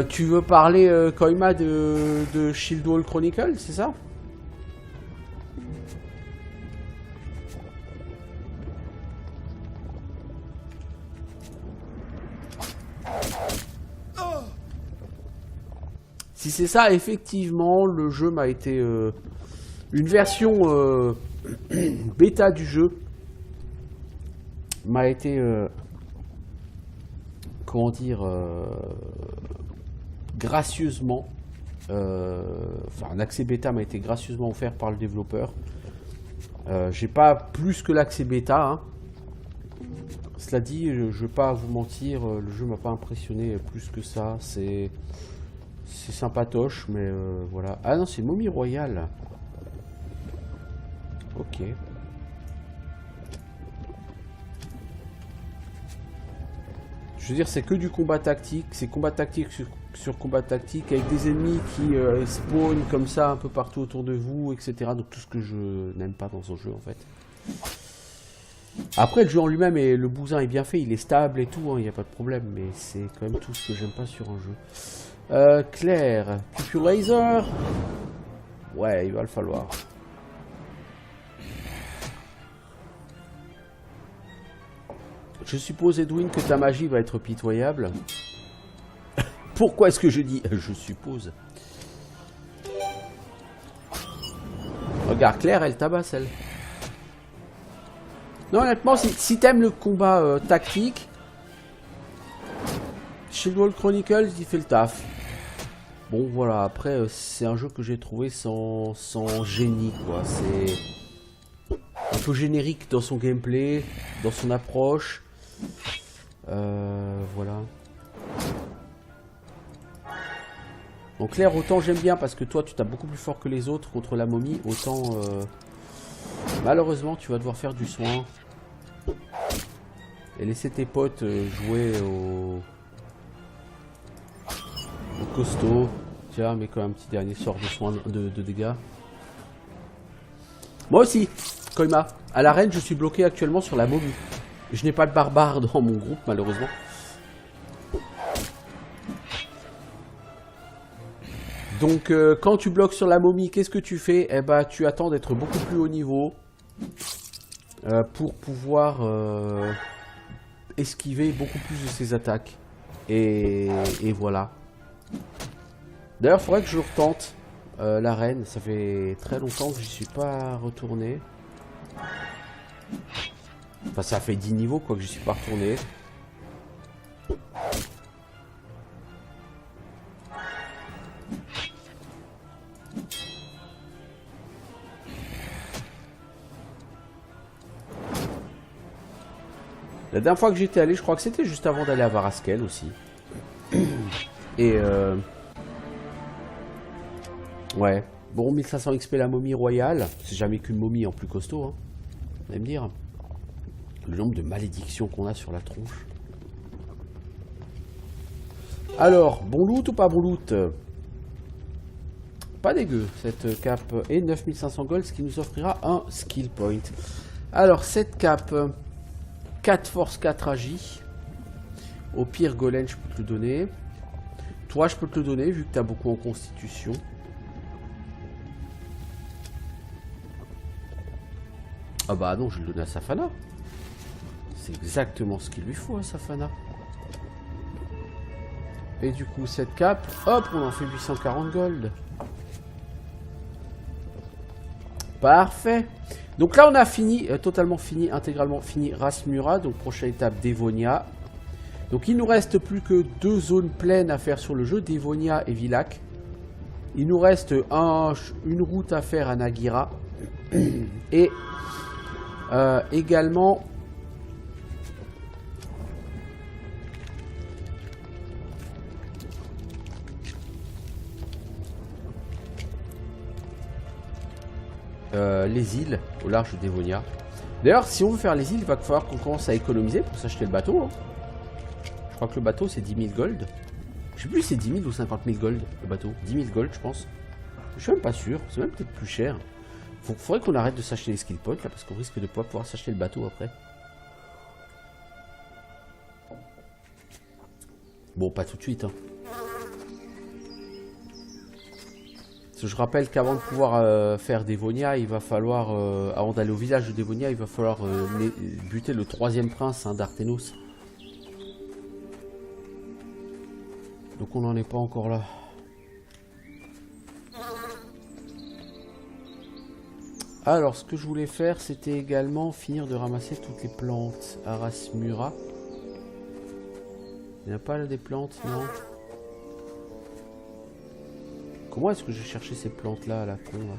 Tu veux parler, Koima, de Shield Wall Chronicle, c'est ça? Si c'est ça, effectivement, le jeu m'a été... une version bêta du jeu m'a été... comment dire... gracieusement... enfin, un accès bêta m'a été gracieusement offert par le développeur. J'ai pas plus que l'accès bêta, hein. Cela dit, je vais pas vous mentir, le jeu m'a pas impressionné plus que ça. C'est sympatoche, mais voilà. Ah non, c'est Momie Royale. Ok. Je veux dire, c'est que du combat tactique. C'est combat tactique sur combat tactique avec des ennemis qui spawnent comme ça un peu partout autour de vous, etc. Donc tout ce que je n'aime pas dans ce jeu en fait. Après, le jeu en lui-même, et le bousin est bien fait, il est stable et tout, il n'y a pas de problème, mais c'est quand même tout ce que j'aime pas sur un jeu. Claire, Pupil Laser. Ouais, il va le falloir. Je suppose, Edwin, que ta magie va être pitoyable. Pourquoi est-ce que je dis je suppose? Regarde, Claire, elle tabasse, elle. Non, honnêtement, si t'aimes le combat tactique, Shield Wall Chronicles, il fait le taf. Bon, voilà, après, c'est un jeu que j'ai trouvé sans génie, quoi. C'est un peu générique dans son gameplay, dans son approche. Voilà. Donc Claire, autant j'aime bien parce que toi tu tapes beaucoup plus fort que les autres contre la momie, autant malheureusement tu vas devoir faire du soin et laisser tes potes jouer au costaud. Tiens, mais quand même un petit dernier sort de soin de dégâts. Moi aussi, Koima, à l'arène je suis bloqué actuellement sur la momie. Je n'ai pas de barbare dans mon groupe malheureusement. Donc quand tu bloques sur la momie, qu'est-ce que tu fais? Eh ben tu attends d'être beaucoup plus haut niveau pour pouvoir esquiver beaucoup plus de ses attaques. Et voilà. D'ailleurs, il faudrait que je retente l'arène. Ça fait très longtemps que j'y suis pas retourné. Enfin, ça fait 10 niveaux quoi que j'y suis pas retourné. La dernière fois que j'étais allé, je crois que c'était juste avant d'aller à Varaskel aussi. Et ouais. Bon, 1500 XP la momie royale. C'est jamais qu'une momie en plus costaud. Hein. Vous allez me dire. Le nombre de malédictions qu'on a sur la tronche. Alors, bon loot ou pas bon loot? Pas dégueu cette cape. Et 9500 gold, ce qui nous offrira un skill point. Alors, cette cape... 4 force 4 agi. Au pire, Golem, je peux te le donner. Toi, je peux te le donner, vu que tu as beaucoup en constitution. Ah bah non, je vais le donner à Safana. C'est exactement ce qu'il lui faut à Safana. Et du coup, cette cape, hop, on en fait 840 gold. Parfait. Donc là, on a fini, totalement fini, intégralement fini Rasmura. Donc prochaine étape, Dévonia. Donc il nous reste plus que 2 zones pleines à faire sur le jeu, Dévonia et Villach. Il nous reste une route à faire à Nagira. Et également... les îles au large de Dévonia. D'ailleurs, si on veut faire les îles, il va falloir qu'on commence à économiser pour s'acheter le bateau. Hein. Je crois que le bateau c'est 10 000 gold. Je sais plus si c'est 10 000 ou 50 000 gold le bateau. 10 000 gold, je pense. Je suis même pas sûr. C'est même peut-être plus cher. Faudrait qu'on arrête de s'acheter les skill points là parce qu'on risque de pas pouvoir s'acheter le bateau après. Bon, pas tout de suite. Hein. Je rappelle qu'avant de pouvoir faire Dévonia, il va falloir, avant d'aller au village de Dévonia, il va falloir buter le 3e prince hein, d'Arthenos. Donc on n'en est pas encore là. Alors ce que je voulais faire, c'était également finir de ramasser toutes les plantes à Rasmura. Il n'y a pas là des plantes, non? Comment est-ce que j'ai cherché ces plantes là à la con là?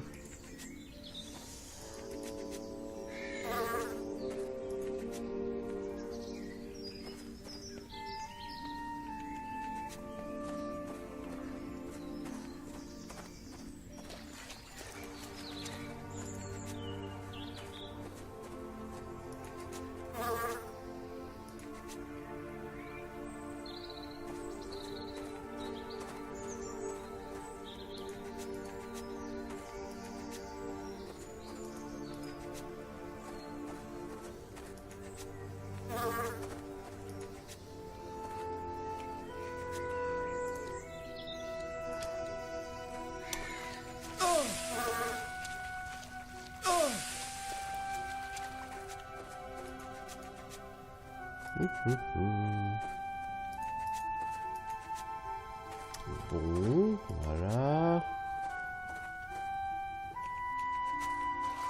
Bon, voilà.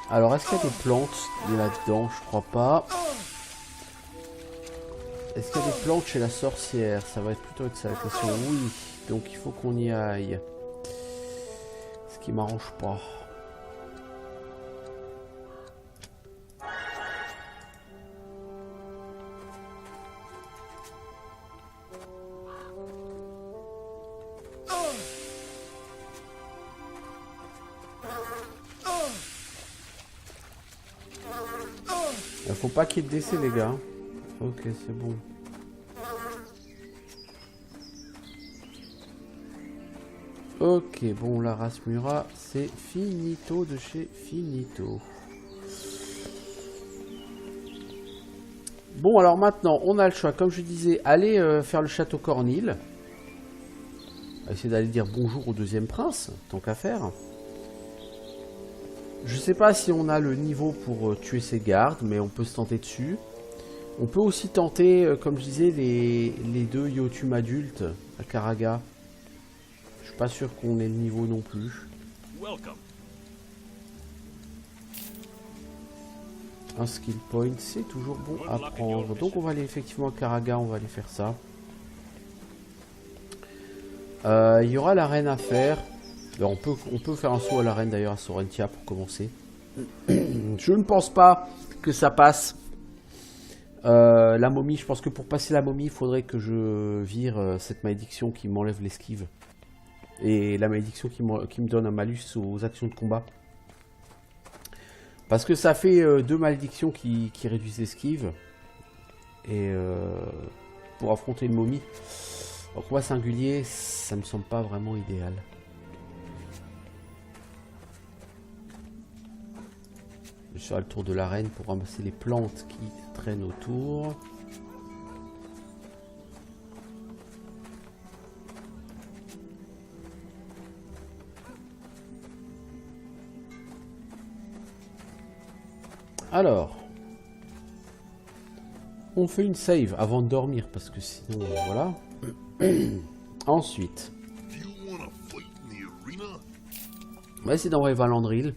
Alors, est-ce qu'il y a des plantes là-dedans? Je crois pas. Est-ce qu'il y a des plantes chez la sorcière? Ça va être plutôt être ça la question. Oui, donc il faut qu'on y aille. Ce qui m'arrange pas. Il faut pas qu'il y ait de décès, les gars. Ok, c'est bon. Ok, bon, la race Mura, c'est finito de chez finito. Bon, alors maintenant, on a le choix. Comme je disais, aller faire le château Cornil. On va essayer d'aller dire bonjour au deuxième prince, tant qu'à faire. Je sais pas si on a le niveau pour tuer ses gardes, mais on peut se tenter dessus. On peut aussi tenter, comme je disais, les deux Yotun adultes à Karaga. Je suis pas sûr qu'on ait le niveau non plus. Un skill point, c'est toujours bon à prendre. Donc on va aller effectivement à Karaga, on va aller faire ça. Il y aura l'arène à faire. Alors, on peut faire un saut à l'arène d'ailleurs à Sorentia pour commencer. Je ne pense pas que ça passe. La momie, je pense que pour passer la momie, il faudrait que je vire cette malédiction qui m'enlève l'esquive. Et la malédiction qui me donne un malus aux actions de combat. Parce que ça fait deux malédictions qui réduisent l'esquive. Et pour affronter une momie, en combat singulier, ça me semble pas vraiment idéal. Je ferai le tour de l'arène pour ramasser les plantes qui traînent autour. Alors, on fait une save avant de dormir parce que sinon, voilà. Ensuite, on va essayer d'envoyer Valandril.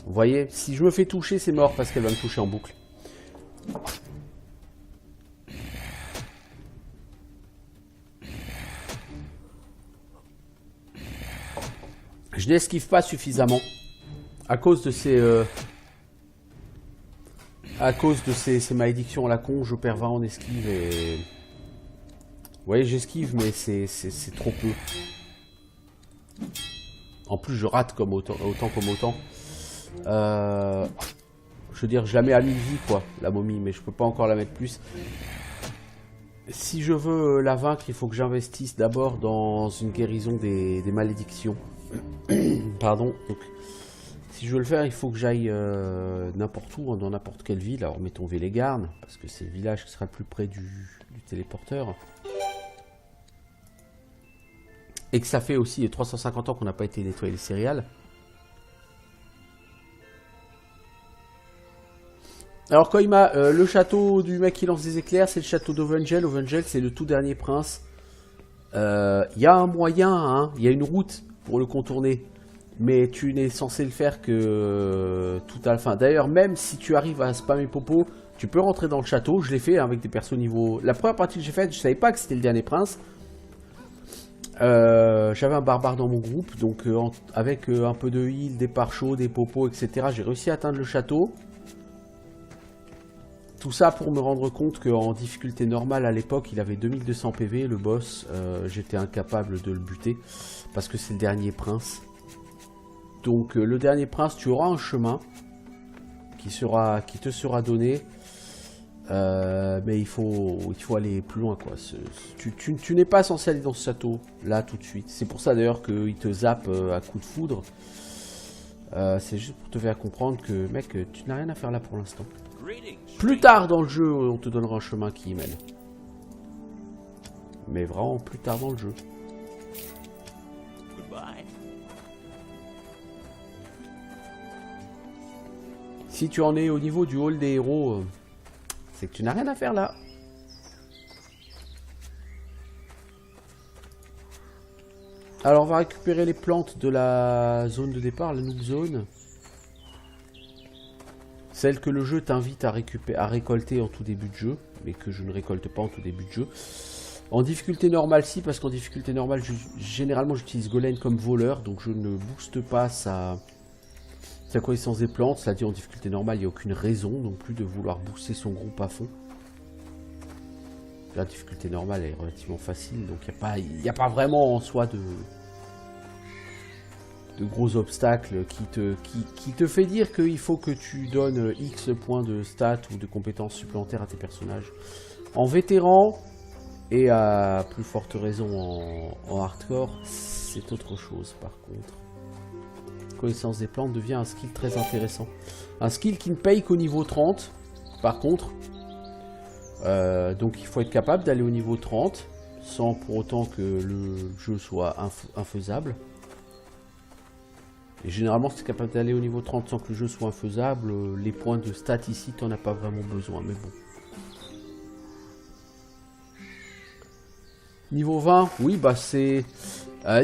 Vous voyez, si je me fais toucher, c'est mort parce qu'elle va me toucher en boucle. Je n'esquive pas suffisamment à cause de ces malédictions à la con. Je perds 20 en esquive et vous voyez, j'esquive mais c'est trop peu. En plus je rate comme autant comme autant. Je veux dire, je la mets à mi-vie quoi, la momie, mais je peux pas encore la mettre plus. Si je veux la vaincre, il faut que j'investisse d'abord dans une guérison des malédictions. Pardon. Donc, si je veux le faire, il faut que j'aille n'importe où, dans n'importe quelle ville. Alors, mettons Vélégarn, parce que c'est le village qui sera le plus près du téléporteur. Et que ça fait aussi 350 ans qu'on n'a pas été nettoyer les céréales. Alors, quand il m'a le château du mec qui lance des éclairs, c'est le château d'Ovengel. Ovengel, c'est le tout dernier prince. Il y a un moyen, hein, il y a une route pour le contourner. Mais tu n'es censé le faire que tout à la fin. D'ailleurs, même si tu arrives à spammer Popo, tu peux rentrer dans le château. Je l'ai fait hein, avec des persos niveau... La première partie que j'ai faite, je savais pas que c'était le dernier prince. J'avais un barbare dans mon groupe. Donc avec un peu de heal, des pare-chauds, des popos, etc. J'ai réussi à atteindre le château. Tout ça pour me rendre compte qu'en difficulté normale à l'époque, il avait 2200 PV, le boss. J'étais incapable de le buter parce que c'est le dernier prince. Donc le dernier prince, tu auras un chemin qui te sera donné. Mais il faut aller plus loin quoi. Tu n'es pas censé aller dans ce château là tout de suite. C'est pour ça d'ailleurs qu'il te zappe à coups de foudre. C'est juste pour te faire comprendre que mec, tu n'as rien à faire là pour l'instant. Plus tard dans le jeu, on te donnera un chemin qui y mène. Mais vraiment plus tard dans le jeu. Si tu en es au niveau du hall des héros, c'est que tu n'as rien à faire là. Alors on va récupérer les plantes de la zone de départ, la noob zone. Celle que le jeu t'invite à récolter en tout début de jeu, mais que je ne récolte pas en tout début de jeu. En difficulté normale, si, parce qu'en difficulté normale, généralement j'utilise Golem comme voleur, donc je ne booste pas sa connaissance des plantes. Cela dit, en difficulté normale, il n'y a aucune raison non plus de vouloir booster son groupe à fond. La difficulté normale est relativement facile, donc il n'y a pas vraiment en soi de gros obstacles qui te fait dire qu'il faut que tu donnes X points de stats ou de compétences supplémentaires à tes personnages. En vétéran, et à plus forte raison en hardcore, c'est autre chose par contre. Connaissance des plantes devient un skill très intéressant. Un skill qui ne paye qu'au niveau 30, par contre. Donc il faut être capable d'aller au niveau 30 sans pour autant que le jeu soit infaisable. Et généralement si tu es capable d'aller au niveau 30 sans que le jeu soit infaisable, les points de stats ici t'en as pas vraiment besoin, mais bon. Niveau 20, oui bah c'est...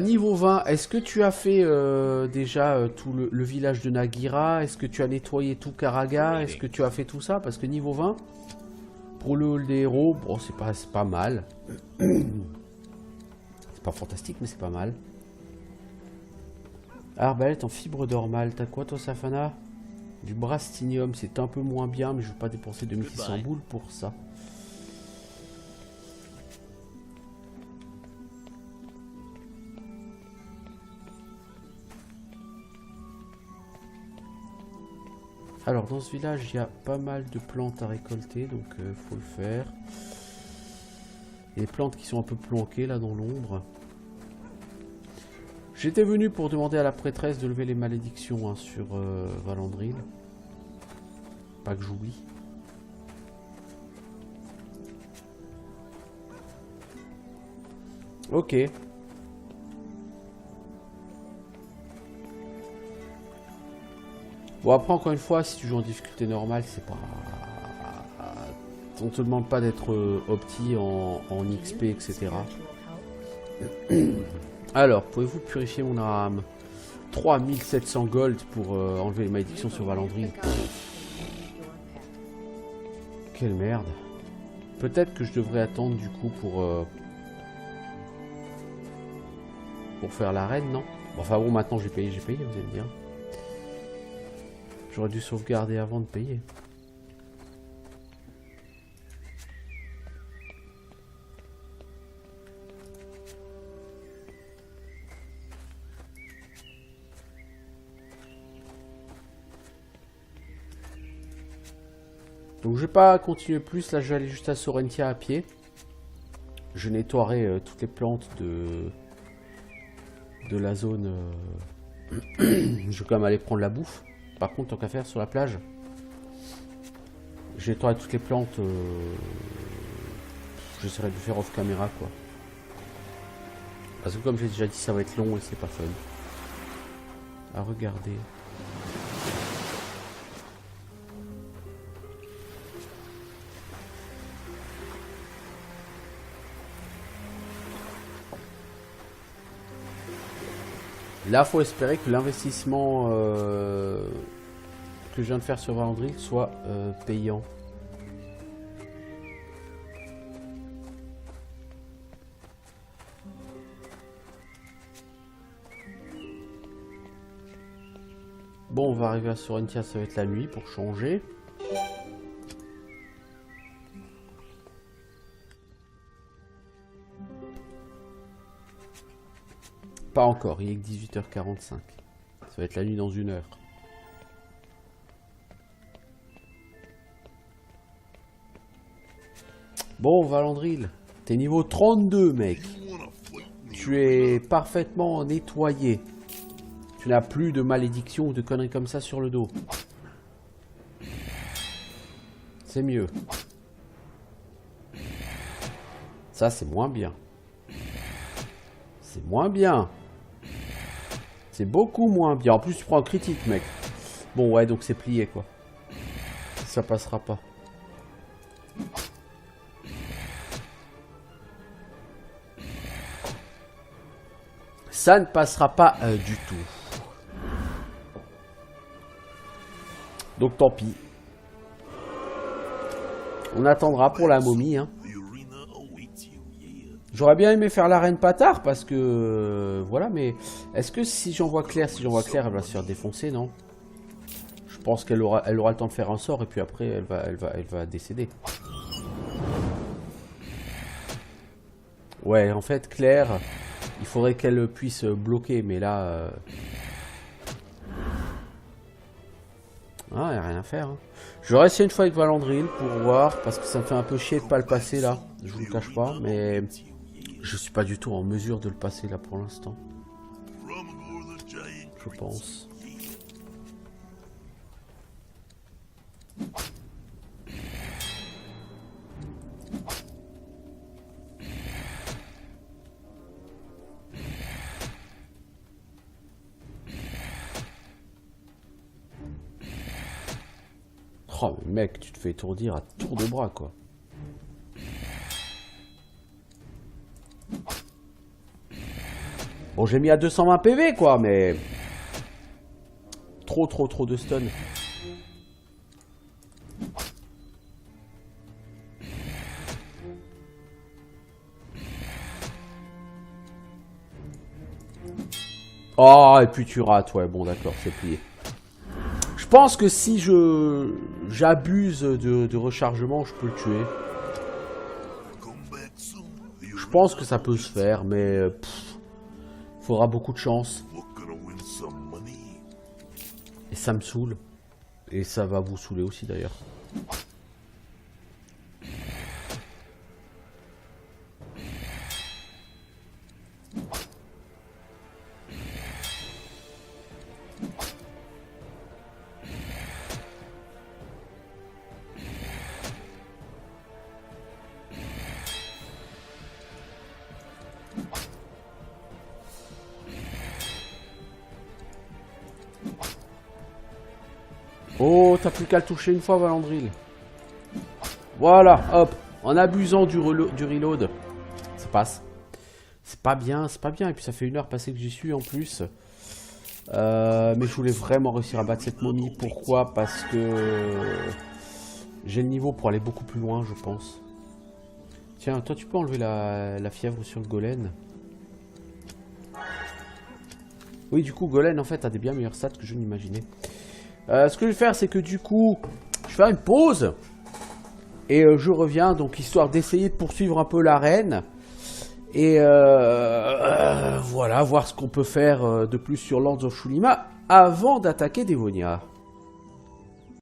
niveau 20, est-ce que tu as fait déjà tout le village de Nagira? Est-ce que tu as nettoyé tout Karaga? Est-ce que tu as fait tout ça? Parce que niveau 20... Pour le hall des héros, bon, c'est pas mal. C'est pas fantastique, mais c'est pas mal. Arbalète en fibre normale. T'as quoi, toi, Safana? Du brastinium, c'est un peu moins bien, mais je veux pas dépenser 2600 boules pour ça. Alors dans ce village il y a pas mal de plantes à récolter, donc faut le faire. Il y a des plantes qui sont un peu planquées là dans l'ombre. J'étais venu pour demander à la prêtresse de lever les malédictions hein, sur Valandril. Pas que j'oublie. Ok. Bon après encore une fois, si tu joues en difficulté normale, c'est pas... On te demande pas d'être opti en XP, etc. Alors, pouvez-vous purifier mon âme? 3700 gold pour enlever les malédictions sur Valandril. Quelle merde. Peut-être que je devrais attendre du coup pour faire la reine, non? Enfin bon, maintenant j'ai payé, vous allez me dire. J'aurais dû sauvegarder avant de payer. Donc je vais pas continuer plus, là je vais aller juste à Sorentia à pied. Je nettoierai toutes les plantes de la zone. Je vais quand même aller prendre la bouffe. Par contre, tant qu'à faire sur la plage, je nettoierai toutes les plantes. J'essaierai de le faire off caméra quoi. Parce que comme j'ai déjà dit, ça va être long et c'est pas fun. À regarder. Là, faut espérer que l'investissement que je viens de faire sur Valandril soit payant. Bon, on va arriver à Sorentia, ça va être la nuit pour changer. Pas encore, il est que 18h45. Ça va être la nuit dans 1 heure. Bon, Valandril, t'es niveau 32, mec. Tu es parfaitement nettoyé. Tu n'as plus de malédiction ou de conneries comme ça sur le dos. C'est mieux. Ça, c'est moins bien. C'est moins bien. C'est beaucoup moins bien. En plus, tu prends un critique, mec. Bon, ouais, donc c'est plié, quoi. Ça passera pas. ça ne passera pas du tout. Donc tant pis. On attendra pour la momie. Hein. J'aurais bien aimé faire la reine Patard parce que... voilà, mais... Est-ce que si j'envoie Claire, elle va se faire défoncer, non? Je pense qu'elle aura le temps de faire un sort et puis après elle va décéder. Ouais, en fait, Claire, il faudrait qu'elle puisse bloquer, mais là... Ah, y a rien à faire. Hein. Je vais essayer une fois avec Valandril pour voir, parce que ça me fait un peu chier de pas le passer là. Je vous le cache pas, mais je suis pas du tout en mesure de le passer là pour l'instant. Je pense. Oh mais mec, tu te fais étourdir à tour de bras quoi. Bon j'ai mis à 220 PV quoi, mais... Trop de stun. Oh et puis tu rates, ouais bon d'accord, c'est plié. Je pense que si j'abuse de rechargement, je peux le tuer. Je pense que ça peut se faire, mais il faudra beaucoup de chance. Et ça me saoule. Et ça va vous saouler aussi d'ailleurs. Oh, t'as plus qu'à le toucher une fois, Valandril. Voilà, hop. En abusant du reload. Ça passe. C'est pas bien, c'est pas bien. Et puis ça fait 1 heure passée que j'y suis en plus. Mais je voulais vraiment réussir à battre cette momie. Pourquoi? Parce que j'ai le niveau pour aller beaucoup plus loin, je pense. Tiens, toi tu peux enlever la fièvre sur le golem. Oui, du coup, golem en fait a des bien meilleurs stats que je n'imaginais. Ce que je vais faire, c'est que du coup, je vais faire une pause. Et je reviens, donc histoire d'essayer de poursuivre un peu l'arène. Et voilà, voir ce qu'on peut faire de plus sur Lords of Shulima avant d'attaquer Dévonia.